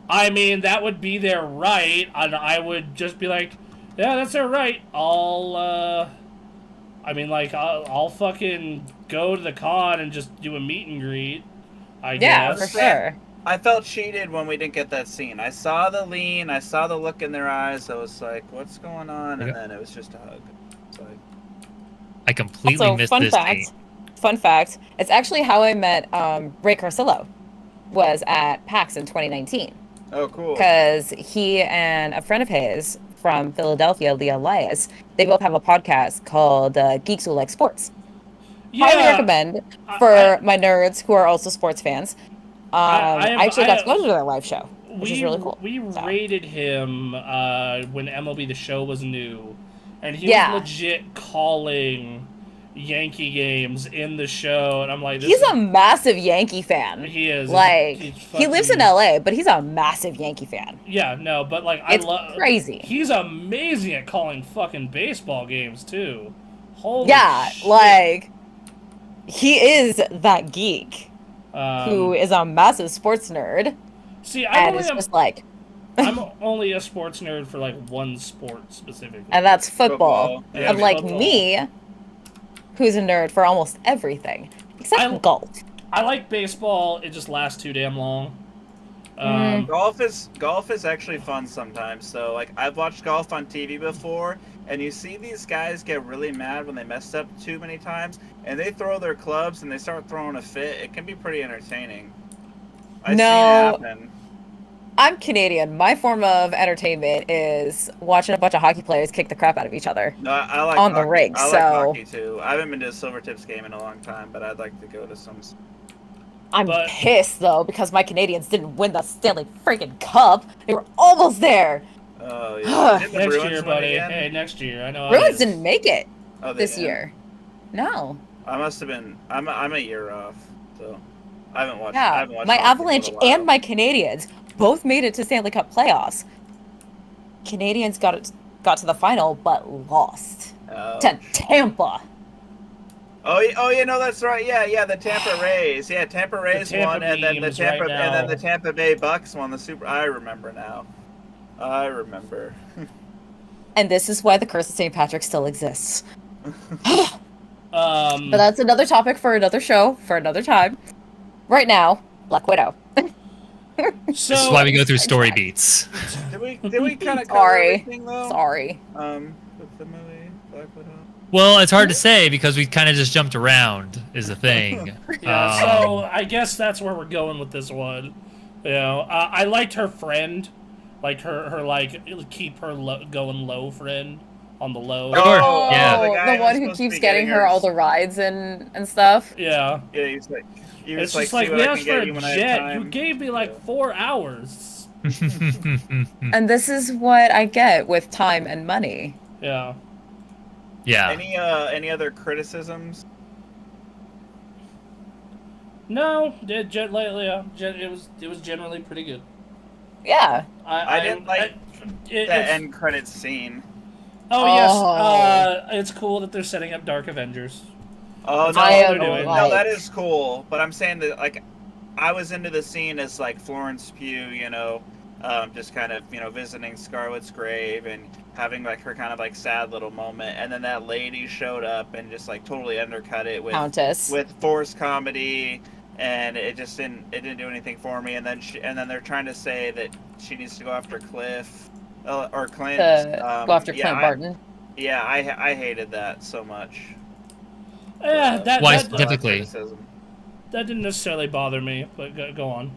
I mean, that would be their right, and I would just be like, yeah, that's their right. I'll fucking go to the con and just do a meet and greet, I Yeah, guess. for sure. I felt cheated when we didn't get that scene. I saw the lean, I saw the look in their eyes. I was like, "What's going on?" And then it was just a hug. It's like, I completely Also, missed fun this fact. scene. Fun fact. It's actually how I met Ray Carcillo. Was at PAX in 2019 oh, cool. because he and a friend of his from Philadelphia, Leah Elias, they both have a podcast called Geeks Who Like Sports. Highly recommend for my nerds who are also sports fans. I actually got to go to their live show, which is really cool. We rated him when MLB The Show was new, and he was legit calling Yankee games in the show, and I'm like, he's a massive Yankee fan. He is. Like, he lives in LA, but he's a massive Yankee fan. Yeah, no, but like, it's crazy. He's amazing at calling fucking baseball games too. Holy shit. Like, he is that geek who is a massive sports nerd. See, I'm only a sports nerd for like one sport specifically, and that's football. Yeah, Unlike me, who's a nerd for almost everything except golf. I like baseball. It just lasts too damn long. Golf is actually fun sometimes. So like, I've watched golf on TV before, and you see these guys get really mad when they mess up too many times, and they throw their clubs and they start throwing a fit. It can be pretty entertaining. I've seen it happen. I'm Canadian. My form of entertainment is watching a bunch of hockey players kick the crap out of each other. No, I like on hockey. the rink. I like hockey too. I haven't been to a Silvertips game in a long time, but I'd like to go to some. I'm pissed though because my Canadians didn't win the Stanley freaking Cup. They were almost there. Oh yeah. Next year, buddy. Hey, next year. I know. Bruins didn't make it this didn't? year. No. I must have been. I'm a year off, so I haven't watched. Yeah, I haven't watched my hockey Avalanche in a while. and my Canadians both made it to Stanley Cup playoffs. Canadians got to the final, but lost to Tampa. Oh, no, that's right. Yeah, the Tampa Rays. Yeah, Tampa Rays won, and then the Tampa Bay Bucks won the Super. I remember now. I remember. And this is why the Curse of St. Patrick still exists. But that's another topic for another show, for another time. Right now, Black Widow. This is why we go through story beats. Did we kind of cover everything, though? Sorry. With the movie Black Widow. Well, it's hard to say because we kind of just jumped around, is the thing. Yeah, so I guess that's where we're going with this one. You know, I liked her friend, like her like keep her going low friend on the low. Sure. Yeah. The one who keeps getting her all the rides and stuff. Yeah. Yeah, he's like. It's just like, we asked for a jet. You gave me like 4 hours. And this is what I get with time and money. Yeah. Yeah. Any other criticisms? No, it was generally pretty good. Yeah. I didn't like the end credits scene. Oh yes, it's cool that they're setting up Dark Avengers. Oh no, that is cool. But I'm saying that, like, I was into the scene as like Florence Pugh, just kind of visiting Scarlett's grave and having like her kind of like sad little moment, and then that lady showed up and just like totally undercut it with Countess with forced comedy, and it didn't do anything for me. And then they're trying to say that she needs to go after Cliff or Clint. Go after Clint Barton. I hated that so much. Yeah, why specifically? That didn't necessarily bother me, but go on.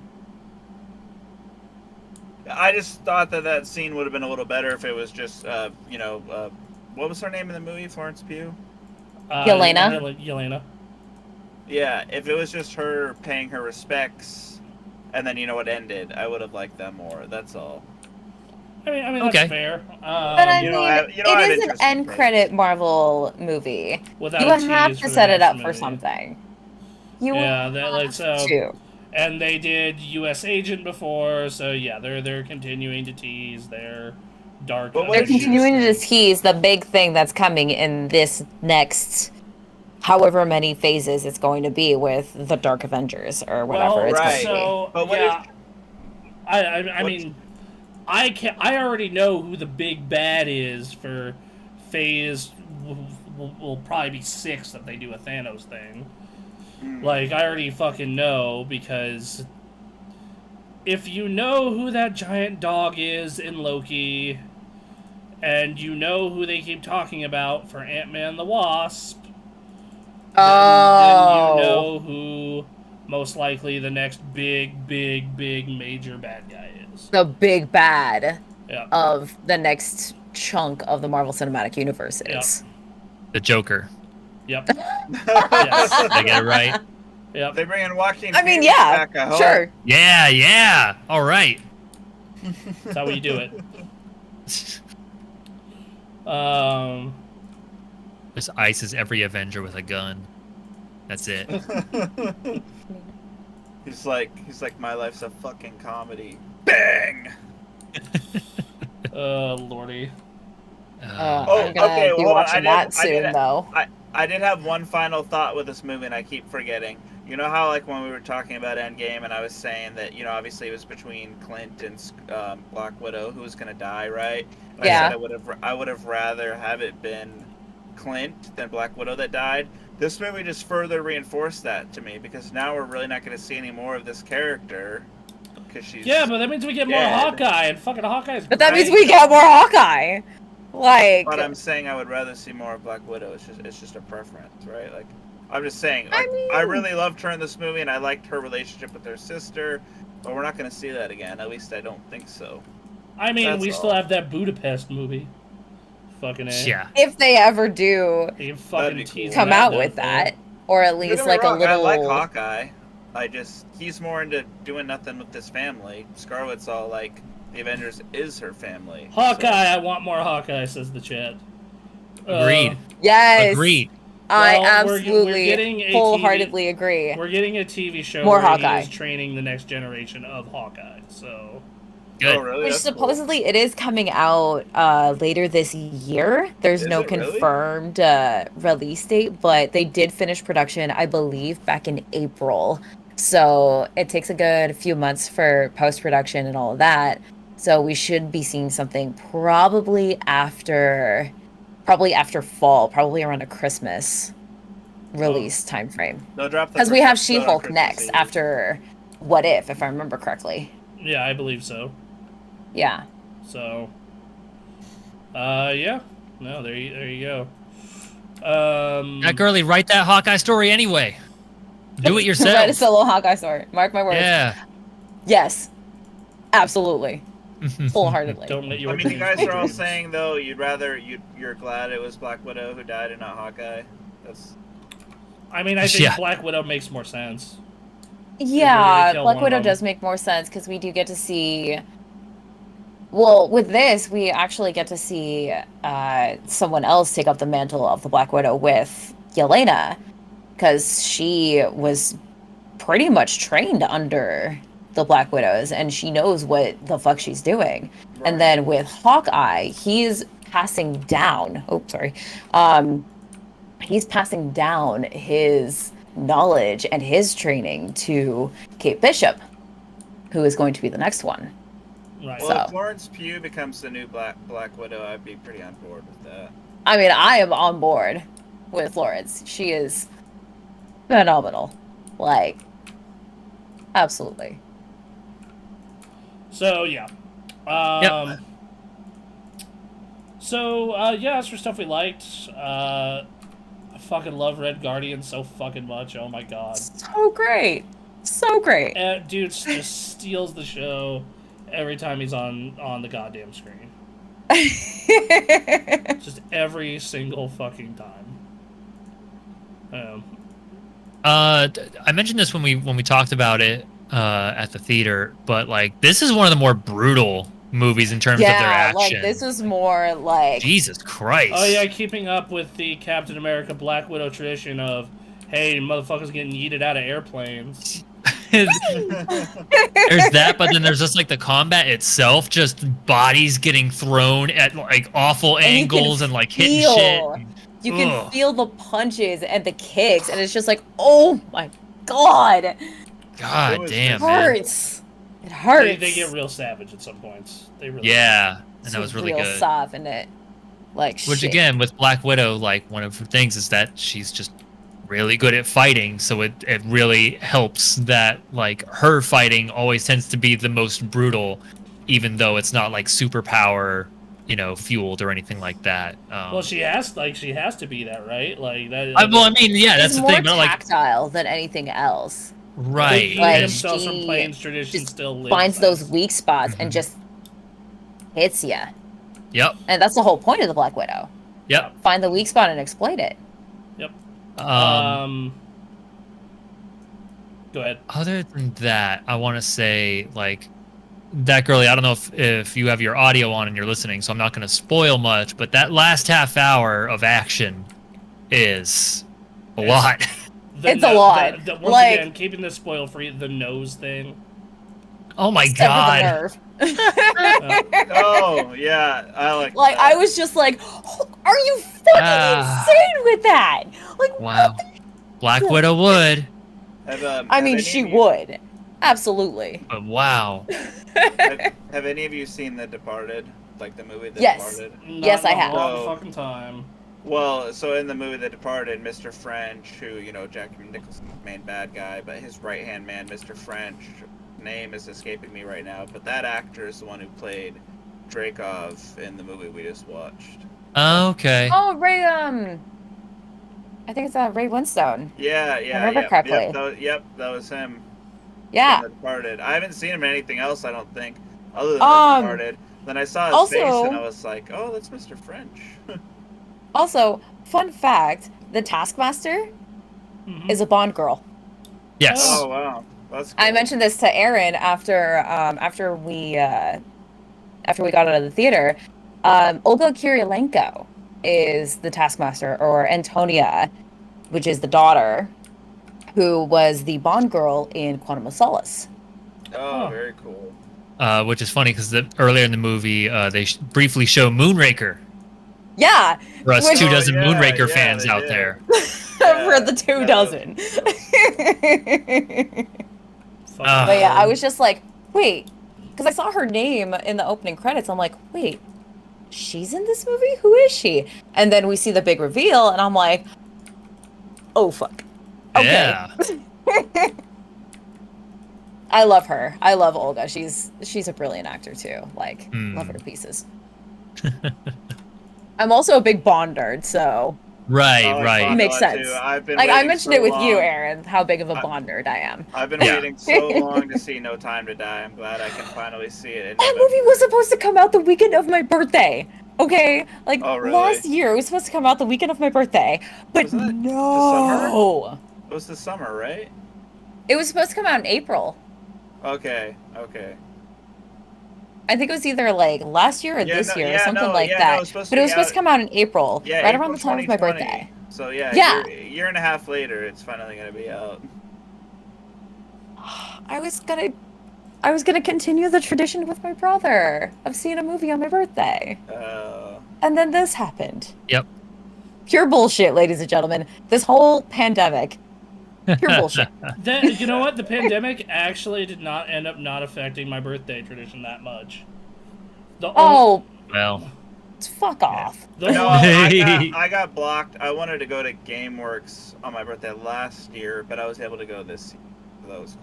I just thought that scene would have been a little better if it was just, what was her name in the movie, Florence Pugh? Yelena? Yelena. Yeah, if it was just her paying her respects, and then it ended, I would have liked that more. That's all. I mean Okay. that's fair. But I You mean, know, I have it is an interesting end takes. credit Marvel movie. Without You a have tease to for the set it next up for movie. something. You Yeah, that like have so. to. And they did U.S. Agent before, so yeah, they're continuing to tease their dark. But what They're if she Avengers continuing to thing. tease the big thing that's coming in this next however many phases it's going to be with the Dark Avengers or whatever Well, it's going to right. be. so But what yeah, if? I What- mean, I already know who the big bad is for phase. Will probably be 6 if they do a Thanos thing. Like I already fucking know because if you know who that giant dog is in Loki, and you know who they keep talking about for Ant-Man the Wasp, then you know who most likely the next big major bad guy is. The big bad Yeah. of the next chunk of the Marvel Cinematic Universe is. The Joker. Yep. Yes. Did I get it right? Yep. They bring in Joaquin I mean, Phoenix yeah, back, I hope. sure. Yeah. All right. That's how we do it. Um. Just ices every Avenger with a gun. That's it. He's like, my life's a fucking comedy. Bang! Lordy. Oh, I'm gonna okay, be hold on. watching that soon, though. I did have one final thought with this movie, and I keep forgetting. You know how, like, when we were talking about Endgame, and I was saying that, obviously it was between Clint and Black Widow who was gonna die, right? And Yeah. I said I would have rather have it been Clint than Black Widow that died. This movie just further reinforced that to me because now we're really not going to see any more of this character because she's Yeah, but that means we get more dead. Hawkeye, and fucking Hawkeye's But that great. means we get more Hawkeye. Like, But I'm saying I would rather see more of Black Widow. It's just a preference, right? Like, I'm just saying. I Like, mean- I really loved her in this movie, and I liked her relationship with her sister. But we're not going to see that again. At least I don't think so. I mean, That's we still all. have that Budapest movie. Fucking A. Yeah. if they ever do They can That'd fucking be cool. tease come that out down, with though. that, or at Don't least get me like wrong, a little. I like Hawkeye. He's more into doing nothing with his family. Scarlet's all like, the Avengers is her family. Hawkeye, So- I want more Hawkeye, says the chat. Agreed. Yes, Agreed. I Well, we're absolutely getting a wholeheartedly agree. We're getting a TV show More where Hawkeye. he is training the next generation of Hawkeye. So Good. Oh, really? Which That's cool. supposedly it is coming out later this year. There's Is no it really? confirmed release date, but they did finish production, I believe, back in April. So it takes a good few months for post-production and all of that. So we should be seeing something probably after fall, probably around a Christmas release time frame. They'll drop the Because we first have episode on She-Hulk Christmas next Eve. after What If I remember correctly. yeah, I believe so. Yeah. So yeah. No, there you go. That girlie, write that Hawkeye story anyway. Do it Write a yourself. solo Hawkeye story. Mark my words. Yeah. Yes. Absolutely. Wholeheartedly. Don't let your I mean, you dreams guys be are all dreams. saying though you're glad it was Black Widow who died and not Hawkeye. That's I mean, I think Yeah. Black Widow makes more sense. Yeah, kill Black one of Widow them. does make more sense because we do get to see. Well, with this, we actually get to see someone else take up the mantle of the Black Widow with Yelena, because she was pretty much trained under the Black Widows, and she knows what the fuck she's doing. And then with Hawkeye, he's passing down. Oh, sorry. He's passing down his knowledge and his training to Kate Bishop, who is going to be the next one. Right. well, So- if Florence Pugh becomes the new Black Widow, I'd be pretty on board with that. I mean, I am on board with Florence. She is phenomenal. Like, absolutely. So yeah. Yep. So yeah, that's for stuff we liked. I fucking love Red Guardian so fucking much. Oh my god. So great. So great. Dude just steals the show every time he's on the goddamn screen. Just every single fucking time. I mentioned this when we talked about it at the theater, but like this is one of the more brutal movies in terms of their Yeah, action. like this was more like Jesus Christ. Oh yeah, keeping up with the Captain America Black Widow tradition of, hey, motherfuckers getting yeeted out of airplanes. There's that, but then there's just like the combat itself, just bodies getting thrown at like awful angles and like hitting shit. You can feel the punches and the kicks, and it's just like, oh my god. God damn, it hurts. Man. It hurts. They get real savage at some points. They really and it's that was really real good. soft and it like Which shit. again, with Black Widow, like one of her things is that she's just really good at fighting, so it really helps that like her fighting always tends to be the most brutal, even though it's not like superpower, fueled or anything like that. Well, she has to be that, right? Like that. Well, I mean, yeah, that's it's the more thing. But like, tactile than anything else. right? He Like, himself from she Plains tradition just still lives. finds those weak spots and just hits ya. Yep. And that's the whole point of the Black Widow. Yep. Find the weak spot and exploit it. Yep. Go ahead. Other than that, I want to say like that girlie. I don't know if you have your audio on and you're listening, so I'm not going to spoil much. But that last half hour of action is a lot. It's a lot. Once Like- again, keeping this spoil free, the nose thing. Oh my Except for the god. nerve. Oh yeah, I like. Like that. I was just like, are you fucking insane with that? Like, Wow. Black Widow would, I mean, she would, absolutely. but wow. Have any of you seen The Departed? Like the movie The Yes. Departed? Yes, I have. Not in a long Oh. fucking time. Well, so in the movie The Departed, Mr. French, who, Jack Nicholson's main bad guy, but his right-hand man, Mr. French, name is escaping me right now, but that actor is the one who played Dreykov in the movie we just watched. Okay. Oh, Ray. I think it's Ray Winstone. Yeah, remember correctly. That was him. Yeah. in The Departed. I haven't seen him in anything else, I don't think, other than The Departed. Then I saw his face also- and I was like, oh, that's Mr. French. Also, fun fact: the Taskmaster is a Bond girl. Yes. Oh, wow. That's cool. I mentioned this to Aaron after we got out of the theater. Olga Kurylenko is the Taskmaster, or Antonia, which is the daughter, who was the Bond girl in Quantum of Solace. Oh, very cool. Which is funny because earlier in the movie, they briefly show Moonraker. Yeah, For us Which- 24 yeah, Moonraker yeah, fans they out did. there. for the 24. Fuck. But yeah, I was just like, wait, because I saw her name in the opening credits. I'm like, wait, she's in this movie? Who is she? And then we see the big reveal, and I'm like, oh fuck. Okay. Yeah. I love her. I love Olga. She's a brilliant actor too. Like, love her to pieces. I'm also a big Bond nerd, so Right, I like right. Bond makes a lot, sense. too. I've been like I waiting mentioned so it with you, long. Aaron, how big of a Bond nerd I am. I've been Yeah. waiting so long to see No Time to Die. I'm glad I can finally see it. in That November. movie was supposed to come out the weekend of my birthday. Okay, like Oh, really? last year, it was supposed to come out the weekend of my birthday, but Wasn't it the no, It was the summer, right? it was supposed to come out in April. Okay. I think it was either like last year or Yeah, this no- year, or yeah, something no, like yeah, that. no, it was supposed but to it was be supposed to out- come out in April, Yeah, right April around the time of my 2020. birthday. So yeah, Yeah. year and a half later, it's finally gonna be out. I was gonna continue the tradition with my brother of seeing a movie on my birthday, and then this happened. Yep. Pure bullshit, ladies and gentlemen. This whole pandemic, pure bullshit. Then, you know what? The pandemic actually did not end up not affecting my birthday tradition that much. Oh, Well, fuck off. No, Yeah. I got blocked. I wanted to go to GameWorks on my birthday last year, but I was able to go this year. So that was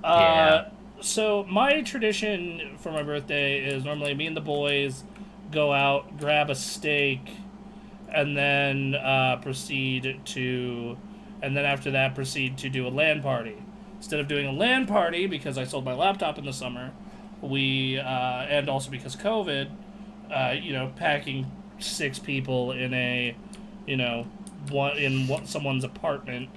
Yeah. So my tradition for my birthday is normally me and the boys go out, grab a steak, and then after that proceed to do a LAN party. Instead of doing a LAN party, because I sold my laptop in the summer, and also because COVID, packing 6 people in a, someone's apartment,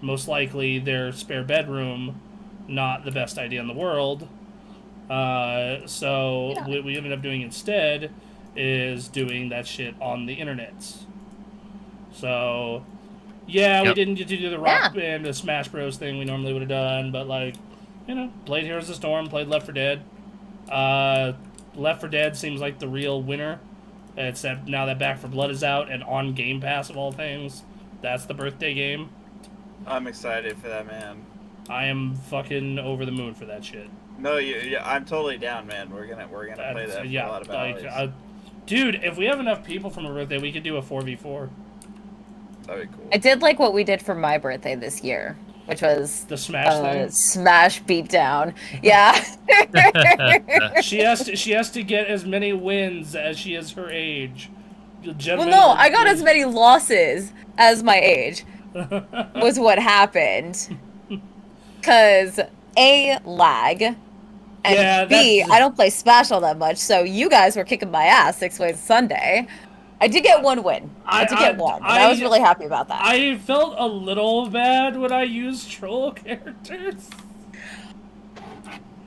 most likely their spare bedroom, not the best idea in the world. So what we ended up doing instead is doing that shit on the internet. So, yeah, we didn't get to do the Rock Band, the Smash Bros. Thing we normally would have done, but, like, played Heroes of the Storm, played Left 4 Dead. Left 4 Dead seems like the real winner, except now that Back 4 Blood is out and on Game Pass of all things. That's the birthday game. I'm excited for that, man. I am fucking over the moon for that shit. No, I'm totally down, man. We're gonna play that for a lot of hours. Dude, if we have enough people for my birthday, we could do a 4v4. That'd be cool. I did like what we did for my birthday this year, which was the Smash thing. Smash beatdown. Yeah. She has to get as many wins as she is her age. Well, no, I got as many losses as my age. Was what happened. Cause A, lag, and B, I don't play Smash all that much, so you guys were kicking my ass 6 ways Sunday. I did get one win. I was really happy about that. I felt a little bad when I used troll characters.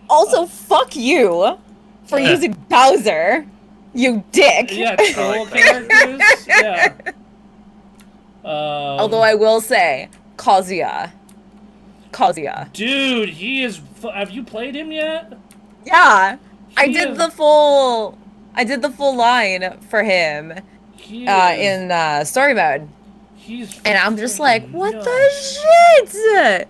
Also, fuck you for using Bowser, you dick. Yeah, troll characters. Yeah. Although I will say, Kazuya. Dude, he is. Have you played him yet? Yeah, I did the full line for him in story mode. And I'm just like, what the shit?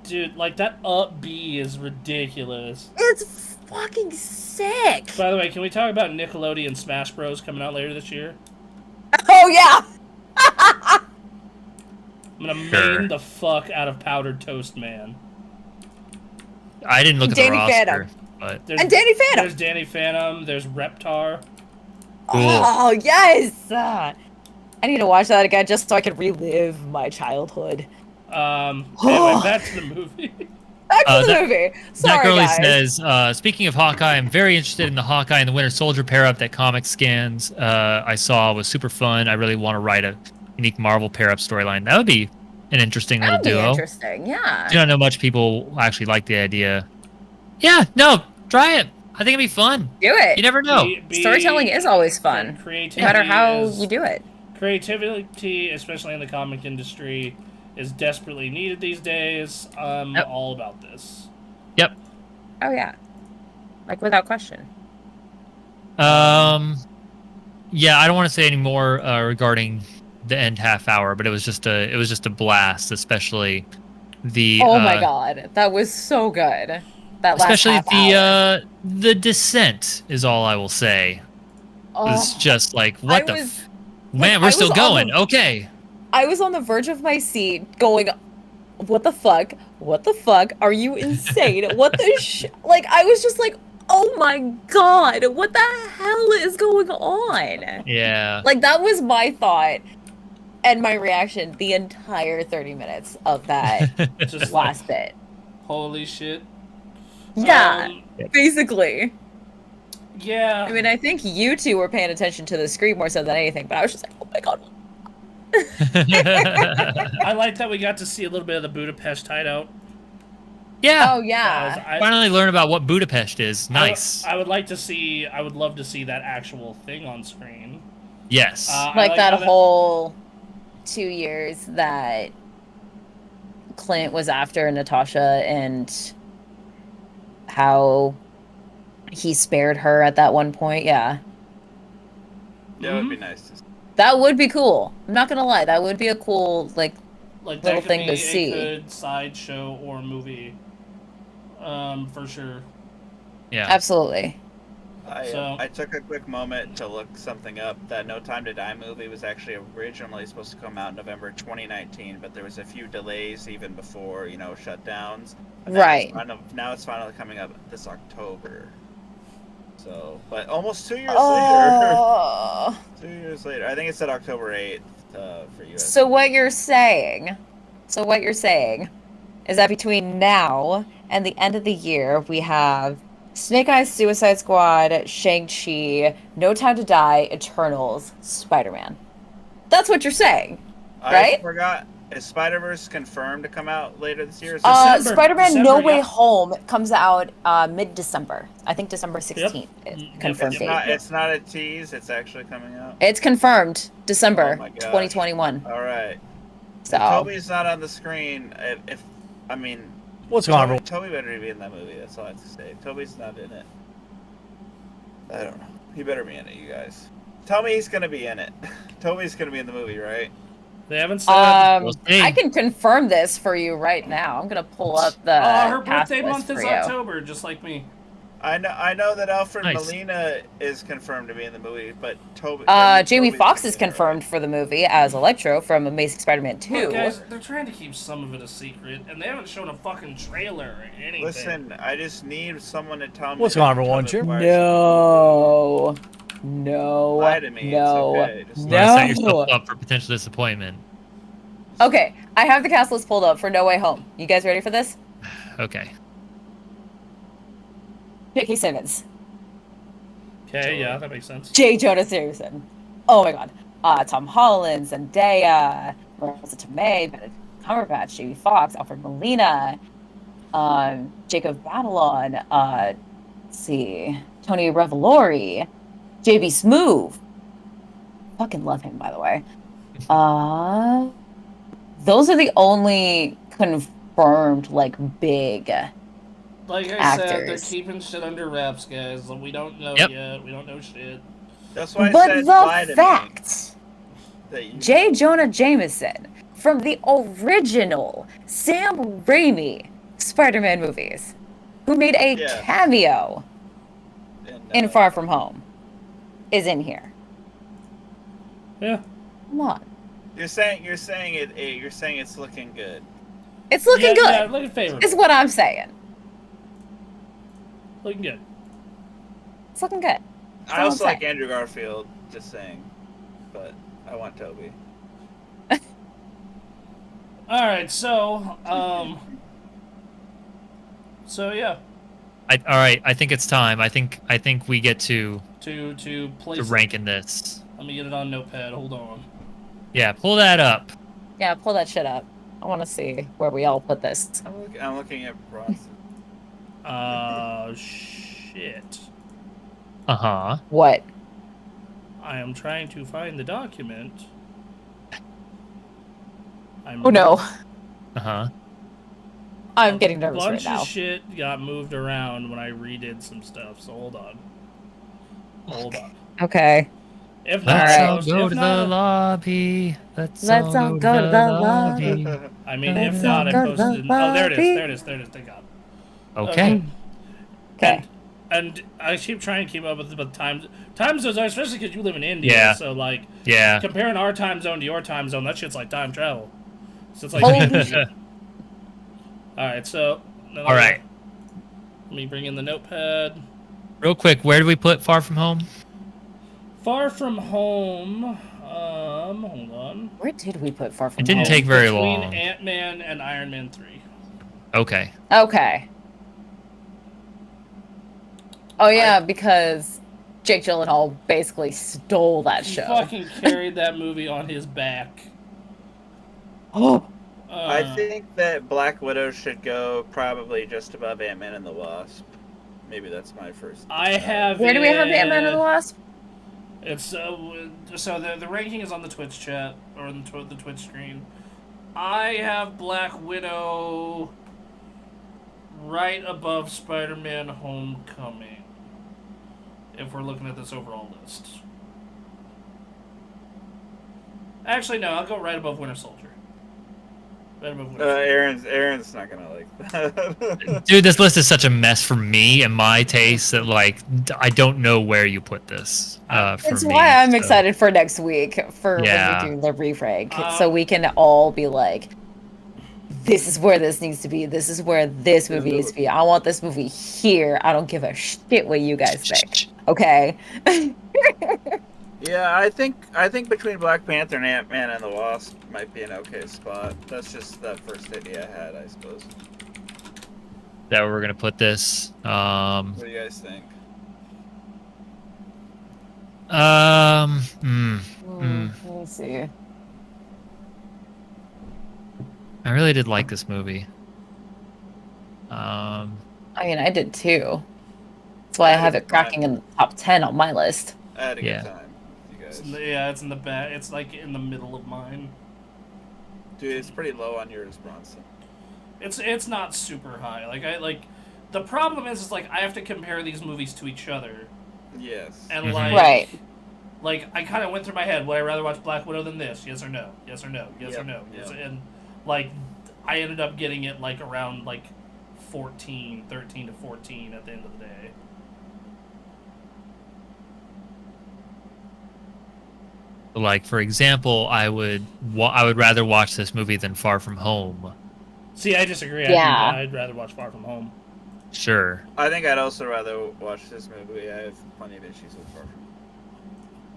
Dude, like that up B is ridiculous. It's fucking sick. By the way, can we talk about Nickelodeon Smash Bros. Coming out later this year? Oh yeah. I'm gonna main the fuck out of Powdered Toast Man. I didn't look at the roster. Phantom. But And Danny Phantom. There's Danny Phantom. There's Reptar. Cool. Oh yes. I need to watch that again just so I can relive my childhood. Anyway, back to the movie. Back to the movie. Zach Sorry, Gurley guys. says, speaking of Hawkeye, I'm very interested in the Hawkeye and the Winter Soldier pair-up that Comic Scans I saw was super fun. I really want to write a unique Marvel pair-up storyline. That would be an interesting little duo. Interesting, yeah. I don't know much people actually like the idea. Yeah, no, try it. I think it'd be fun. Do it. You never know. Storytelling is always fun, no matter how you do it. Creativity, especially in the comic industry, is desperately needed these days. I'm all about this. Yep. Oh yeah, like without question. Yeah, I don't want to say any more regarding the end half hour, but it was just a blast, especially the. Oh my god, that was so good. That last especially half hour. The descent is all I will say. It's just like what man, we're still going. Okay. I was on the verge of my seat, going, "What the fuck? What the fuck? Are you insane? What the Like I was just like, oh my god, what the hell is going on? Yeah. Like that was my thought and my reaction the entire 30 minutes of that Just last bit. Holy shit. Yeah, basically. Yeah. I mean, I think you two were paying attention to the screen more so than anything, but I was just like, oh my god. I like that we got to see a little bit of the Budapest hideout. Yeah. Oh yeah. Finally learn about what Budapest is. Nice. I would love to see that actual thing on screen. Yes. Like that whole 2 years that Clint was after Natasha and how he spared her at that one point. Yeah. Yeah, it would be nice. That would be cool. I'm not gonna lie. That would be a cool little that could thing be to see. A good sideshow or movie, for sure. Yeah. Absolutely. I took a quick moment to look something up. That No Time to Die movie was actually originally supposed to come out in November 2019, but there was a few delays even before, shutdowns. Right. Now it's finally coming up this October. So, but almost 2 years later. 2 years later. I think it said October 8th for you. So what you're saying is that between now and the end of the year, we have Snake Eyes, Suicide Squad, Shang-Chi, No Time to Die, Eternals, Spider-Man. That's what you're saying. Right? I forgot. Is Spider-Verse confirmed to come out later this year? December. Spider-Man No Way Yep. Home comes out mid-December. I think December 16th is Yep. confirmed Yep. date. It's not a tease. It's actually coming out. It's confirmed December Oh my gosh. 2021. All right. So Toby's not on the screen. I mean, What's going on? Toby better be in that movie. That's all I have to say. Toby's not in it. I don't know. He better be in it, you guys. Tell me he's gonna be in it. Toby's gonna be in the movie, right? They haven't said. We'll see. I can confirm this for you right now. I'm gonna pull up the Her cast birthday list month for is you. October, just like me. I know that Alfred Nice. Molina is confirmed to be in the movie, but Jamie Toby's Foxx gonna is be in it, confirmed for the movie as Electro from Amazing Spider-Man 2. Look, guys, they're trying to keep some of it a secret, and they haven't shown a fucking trailer or anything. Listen, I just need someone to tell me. What's going on, everyone? Jim? No. No. Lie to me. No. It's okay. Just You wanna set No. yourself up for potential disappointment. Okay, I have the cast list pulled up for No Way Home. You guys ready for this? Okay. J.K. Simmons, Okay, yeah, that makes sense. J. Jonah Jameson. Oh my God. Tom Holland, Zendaya, Marissa Tomei, Benedict Cumberbatch, Jamie Foxx, Alfred Molina, Jacob Batalon. Let's see, Tony Revolori, J.B. Smoove. Fucking love him, by the way. Those are the only confirmed, like, big. Like I said, they're actors. keeping shit under wraps, guys. We don't know Yep. yet. We don't know shit. That's why I But said lie to the fact, me. J. Jonah Jameson from the original Sam Raimi Spider-Man movies, who made a Yeah. cameo in Far From Home, is in here. Yeah. Come on, You're saying it's looking good. it's looking Yeah, good. Yeah, looking favorable. Is what I'm saying. Looking good. It's looking good. I also I'm like Andrew Garfield. Just saying, but I want Toby. All right, so yeah, All right. I think it's time. I think we get to to place. rank in this. Let me get it on Notepad. Hold on. Yeah, pull that up. Yeah, pull that shit up. I want to see where we all put this. I'm looking at Bronson. Shit. Uh-huh. What? I am trying to find the document. Oh no, Uh-huh. I'm getting nervous right bunch now. of shit got moved around when I redid some stuff, so hold on. Hold on. Okay. If not, Let's Alright. all go if to not, the lobby. Let's Let's all go to the lobby. I mean, if Let's not, I all go to posted. the Oh, there it is. lobby. There it is. There it is. Thank God. Okay. Okay. And I keep trying to keep up with the time zones, especially because you live in India. Yeah. So like, Yeah. comparing our time zone to your time zone, that shit's like time travel. So it's like, Holy shit. all right. So All right. Let me bring in the notepad. Real quick, where do we put Far From Home? Far From Home. Hold on. Where did we put Far From It didn't Home? take very Between long. Ant-Man and Iron Man 3. Okay. Okay. Oh yeah, because Jake Gyllenhaal basically stole that He show. fucking carried that movie on his back. Oh, I think that Black Widow should go probably just above Ant-Man and the Wasp. Maybe that's my first. I have. where do we have Ant-Man and the Wasp? It's so the ranking is on the Twitch chat or on the Twitch screen. I have Black Widow right above Spider-Man: Homecoming. If we're looking at this overall list. Actually, no, I'll go right above Winter Soldier. Right above Winter Soldier. Aaron's not gonna like that. Dude, this list is such a mess for me and my taste that, like, I don't know where you put this. For It's me, why I'm so- excited for next week for Yeah. when we do the re-rank, so we can all be like, this is where this needs to be. This is where this movie needs to be. I want this movie here. I don't give a shit what you guys think. Okay. Yeah, I think between Black Panther and Ant-Man and the Wasp might be an okay spot. That's just that first idea I had, I suppose. That where we're gonna put this. What do you guys think? Let me see. I really did like this movie. I mean, I did too. That's why I have it cracking in the top 10 on my list. I had a Yeah. good time, you guys. It's in the back. It's like in the middle of mine. Dude, it's pretty low on yours, Bronson. It's not super high. The problem is like I have to compare these movies to each other. Yes. And Mhm. Right. Like I kind of went through my head. Would I rather watch Black Widow than this? Yes or no? Yes or no? Yes or Yep, no? Yes, yep. and like I ended up getting it like around like 13 to 14 at the end of the day. Like, for example, I would rather watch this movie than Far From Home. See, I disagree. Yeah. I'd rather watch Far From Home. Sure. I think I'd also rather watch this movie. I have plenty of issues with Far From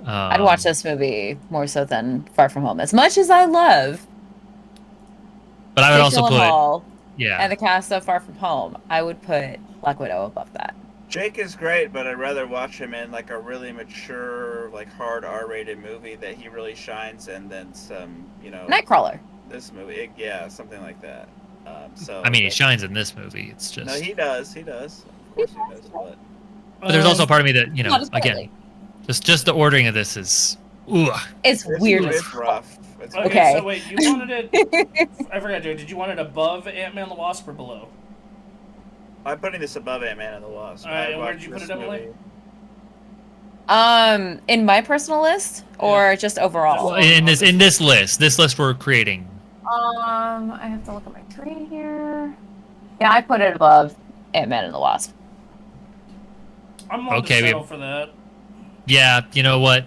Home. I'd watch this movie more so than Far From Home. As much as I love But I would also Jake put Gyllenhaal yeah. and the cast of Far From Home, I would put Black Widow above that. Jake is great, but I'd rather watch him in like a really mature, like hard R-rated movie that he really shines in than some, Nightcrawler. this movie. Yeah, something like that. So. I mean, he shines in this movie. It's just. No, he does. He does. Of course he does. But there's also a part of me that Not as again, just the ordering of this is. Ooh. It's weird as It's rough. It's Okay. So wait, you wanted it? I forgot, Joe. Did you want it above Ant-Man and the Wasp or below? I'm putting this above Ant-Man and the Wasp. All right, I and where'd watched you put this it, Emily? movie. In my personal list or just overall? Well, in this list we're creating. I have to look at my screen here. Yeah, I put it above Ant-Man and the Wasp. I'm willing Okay, to we- settle for that. Yeah, you know what?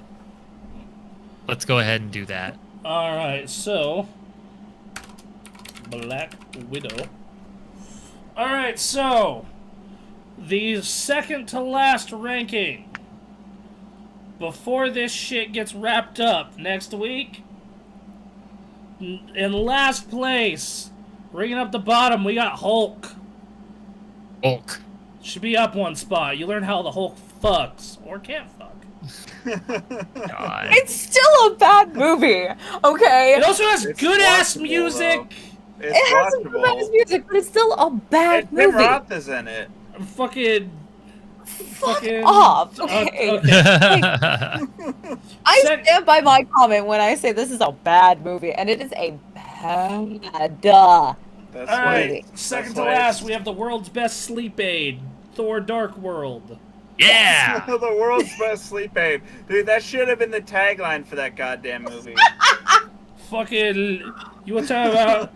Let's go ahead and do that. All right, so Black Widow. All right, so the second to last ranking before this shit gets wrapped up next week. In last place, ringing up the bottom, we got Hulk. Hulk. Should be up one spot. You learn how the Hulk fucks or can't fuck. God. It's still a bad movie, okay? It also has It's good ass watchable, music. It's It has some watchable. good music, but it's still a bad And Tim movie. Roth is in it. Fucking off, okay? okay. I Sec- stand by my comment when I say this is a bad movie, and it is a bad. That's All why. right, second to why last, it's- we have the world's best sleep aid, Thor: Dark World. Yeah. the world's best sleep aid. Dude, that should have been the tagline for that goddamn movie. Fucking, you want to talk about?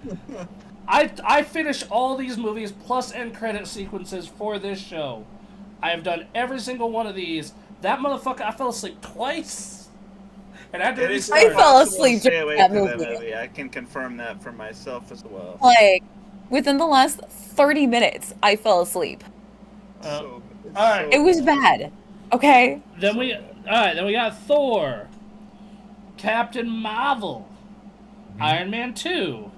I finished all these movies plus end credit sequences for this show. I have done every single one of these. That motherfucker, I fell asleep twice, and I had to It is I restart. fell impossible to asleep stay during awake that through movie. I can confirm that for myself as well. Like, within the last 30 minutes, I fell asleep. Uh, It's all right. It was bad, okay? Then we got Thor, Captain Marvel, Iron Man 2.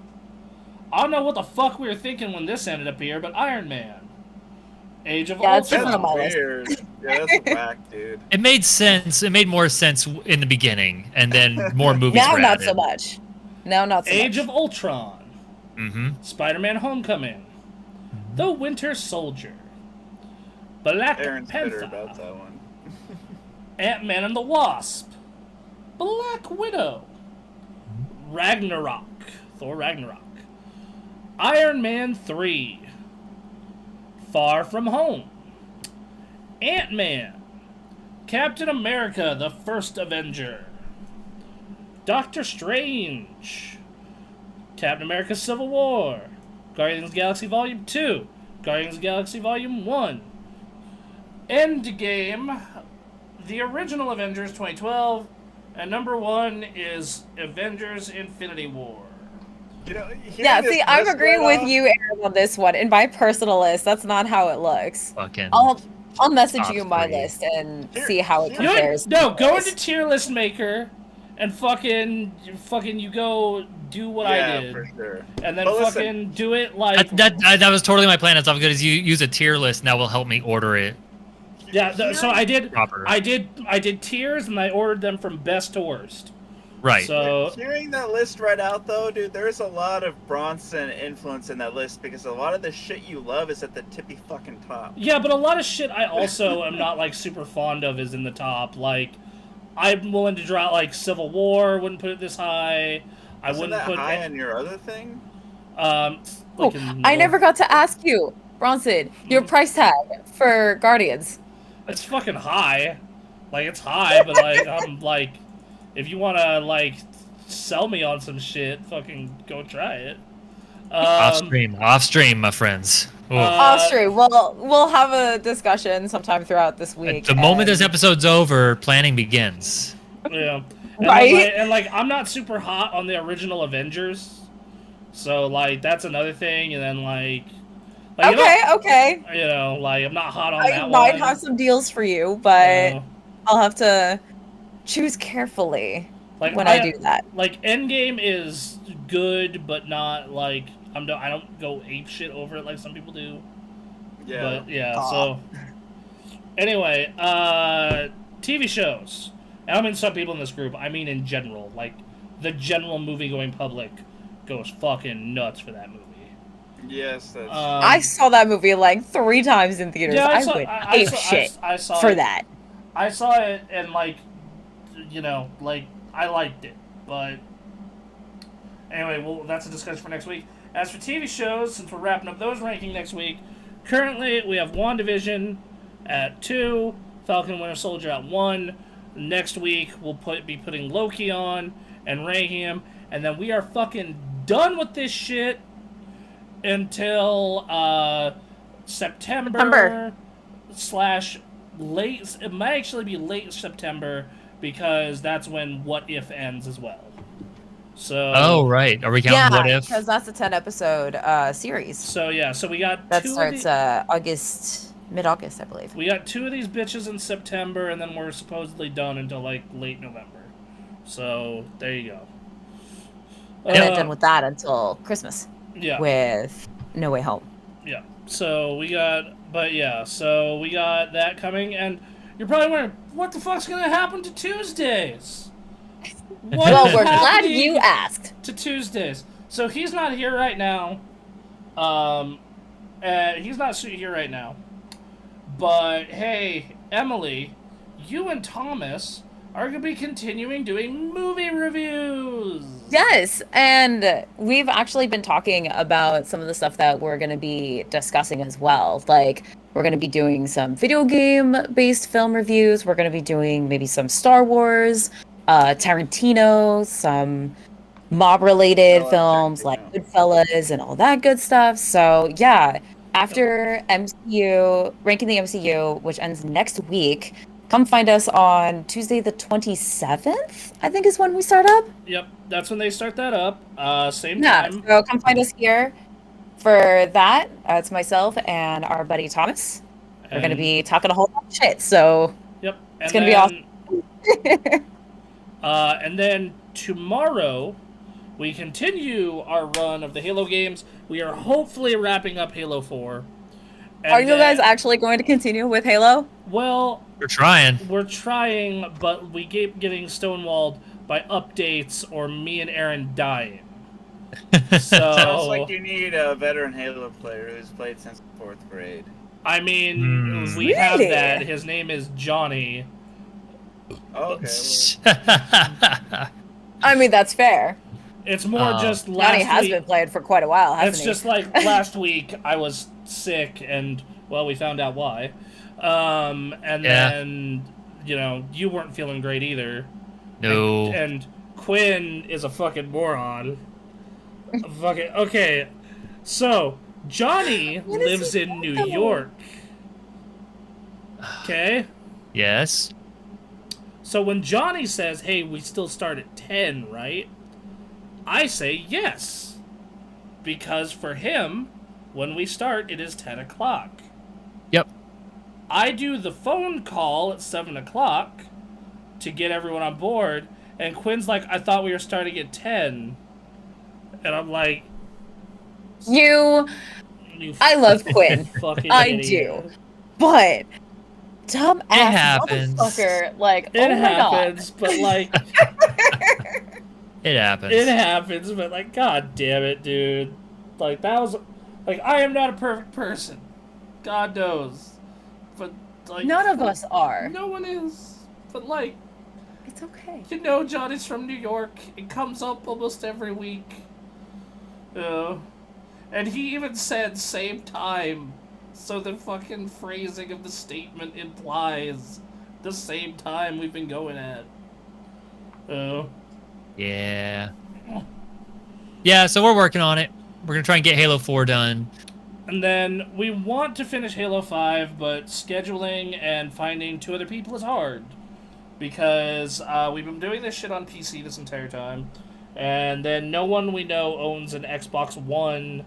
I don't know what the fuck we were thinking when this ended up here, but Iron Man, Age of Yeah, it's Ultron. different on my That's list. weird. Yeah, that's whack, dude. It made sense. It made more sense in the beginning, and then more movies Now, were not added. so much. Now, not so Age much. of Ultron, Mm-hmm. Spider-Man: Homecoming, The Winter Soldier, Black Aaron's bitter Panther, about that one. Ant-Man and the Wasp, Black Widow, Ragnarok, Thor Ragnarok, Iron Man 3, Far From Home, Ant-Man, Captain America, the First Avenger, Doctor Strange, Captain America Civil War, Guardians of the Galaxy Volume 2, Guardians of the Galaxy Volume 1, Endgame, the original Avengers 2012, and number 1 is Avengers Infinity War. Yeah, see, I'm agreeing with you, Aaron, on this one. In my personal list, that's not how it looks. Fucking. I'll message Top you my three. list and Here- see how it you You know what? compares. No, to go yours. into Tier List Maker and fucking you go do what I did. for sure. And then But listen, fucking do it like That was totally my plan. It's not good as you use a tier list, and that will help me order it yeah. So I did. proper. I did tiers and I ordered them from best to worst. Right. So hearing that list right out, though, dude, there's a lot of Bronson influence in that list because a lot of the shit you love is at the tippy fucking top. yeah, but a lot of shit I also am not like super fond of is in the top. Like, I'm willing to drop like Civil War. Wouldn't put it this high. I Isn't wouldn't that put high on your other thing? like in I middle. never got to ask you, Bronson, your price tag for Guardians. It's fucking high. Like, it's high, but like I'm like, if you wanna like sell me on some shit, fucking go try it. Off stream, my friends. Ooh. Austria, we'll have a discussion sometime throughout this week. The moment this episode's over, planning begins. Yeah. And Right? like I'm not super hot on the original Avengers. So like that's another thing, and then like Okay. you know, like I'm not hot on I that might one. have some deals for you, but Uh, I'll have to choose carefully like when I do that. Like Endgame is good, but not like I don't go ape shit over it like some people do. Yeah. But yeah, Aw. so anyway, TV shows. I don't mean some people in this group. I mean in general, like the general movie-going public goes fucking nuts for that movie. Yes, that's I saw that movie like 3 times in theaters. Yeah, I would ape shit I saw for it. that. I saw it and like, you know, like I liked it, but anyway, well, that's a discussion for next week. As for TV shows, since we're wrapping up those ranking next week, currently we have WandaVision at 2, Falcon and Winter Soldier at 1. Next week we'll be putting Loki on and ranking him, and then we are fucking done with this shit until September / late. It might actually be late September because that's when What If ends as well. So. Oh right, are we counting What If? because that's a 10-episode series. So yeah, so we got That two starts of mid-August, I believe. we got 2 of these bitches in September, and then we're supposedly done until like late November. So there you go. And then done with that until Christmas Yeah. with No Way Home. Yeah. So we got that coming, and you're probably wondering, what the fuck's gonna happen to Tuesdays? What Well, is we're glad happening you asked. to Tuesdays. So he's not here right now. He's not here right now. But hey, Emily, you and Thomas are gonna be continuing doing movie reviews. Yes, and we've actually been talking about some of the stuff that we're going to be discussing as well. Like, we're going to be doing some video game-based film reviews. We're going to be doing maybe some Star Wars, Tarantino, some mob-related films like Goodfellas and all that good stuff. So, yeah, after MCU, ranking the MCU, which ends next week, come find us on Tuesday the 27th, I think is when we start up. Yep, that's when they start that up. Same Yeah, time. so come find us here for that. It's myself and our buddy Thomas. We're going to be talking a whole lot of shit, so Yep. it's going to be awesome. And then tomorrow, we continue our run of the Halo games. We are hopefully wrapping up Halo 4. And Are you guys actually going to continue with Halo? Well, We're trying. we're trying, but we keep getting stonewalled by updates or me and Aaron dying. Sounds So, like you need a veteran Halo player who's played since 4th grade. I mean, we have that. His name is Johnny. Oh, okay. I mean, that's fair. It's more just last Johnny has week. been playing for quite a while, hasn't It's he? just like last week I was sick and, well, we found out why. And then, you know, you weren't feeling great either. No. And Quinn is a fucking moron. Fucking okay. So Johnny What is lives he in New talking about? York. Okay. Yes. So when Johnny says, "Hey, we still start at 10, right?" I say yes, because for him, when we start, it is 10 o'clock. Yep. I do the phone call at 7 o'clock to get everyone on board, and Quinn's like, "I thought we were starting at 10." And I'm like, You, "You I love Quinn. fucking I idiot." do. But, dumb ass happens. motherfucker, like, It oh my god. happens, but like, It happens. It happens, but like, god damn it, dude. Like, that was... Like, I am not a perfect person. God knows. But, like... None of us are. No one is. But, like... It's okay. You know, Johnny's from New York. It comes up almost every week. And he even said same time. So the fucking phrasing of the statement implies the same time we've been going at. Yeah. Yeah, so we're working on it. We're going to try and get Halo 4 done. And then we want to finish Halo 5, but scheduling and finding 2 other people is hard. Because we've been doing this shit on PC this entire time. And then no one we know owns an Xbox One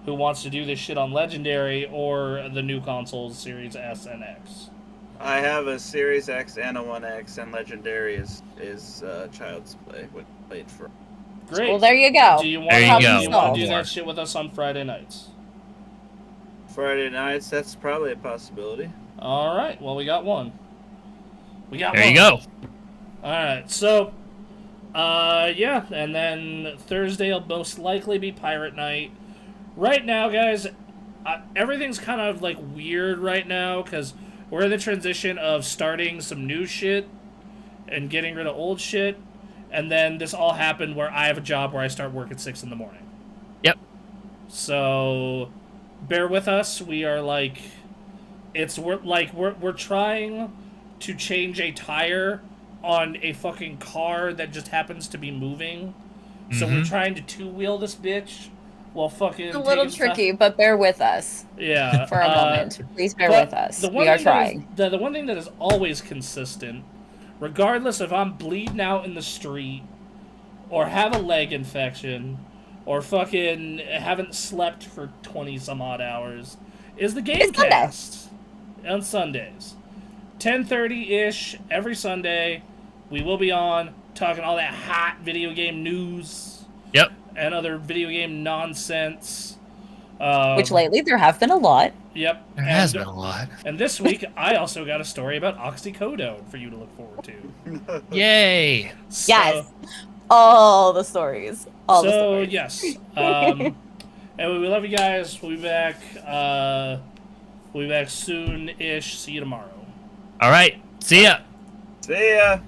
who wants to do this shit on Legendary or the new consoles, Series S and X. I have a Series X and a One X, and Legendary is Child's Play. Played for. Great. Well, there you go. Do you want There you go. to do that shit with us on Friday nights? Friday nights. That's probably a possibility. All right. Well, we got one. There you go. All right. So, yeah, and then Thursday will most likely be Pirate Night. Right now, guys, everything's kind of like weird right now because we're in the transition of starting some new shit and getting rid of old shit. And then this all happened where I have a job where I start work at 6 in the morning. Yep. So bear with us. We are like, we're trying to change a tire on a fucking car that just happens to be moving. So we're trying to two-wheel this bitch while fucking... It's a little tricky, but bear with us. Yeah. For a moment. Please bear with us. We are trying. The one thing that is always consistent, regardless if I'm bleeding out in the street, or have a leg infection, or fucking haven't slept for 20-some-odd hours, is the Gamecast. On Sundays. 10:30-ish every Sunday. We will be on talking all that hot video game news. Yep. And other video game nonsense. Which lately there have been a lot. Yep. There has been a lot. And this week, I also got a story about oxycodone for you to look forward to. Yay. Yes. All the stories. All the stories. Yes. And we love you guys. We'll be back. We'll be back soon-ish. See you tomorrow. All right. See ya. See ya.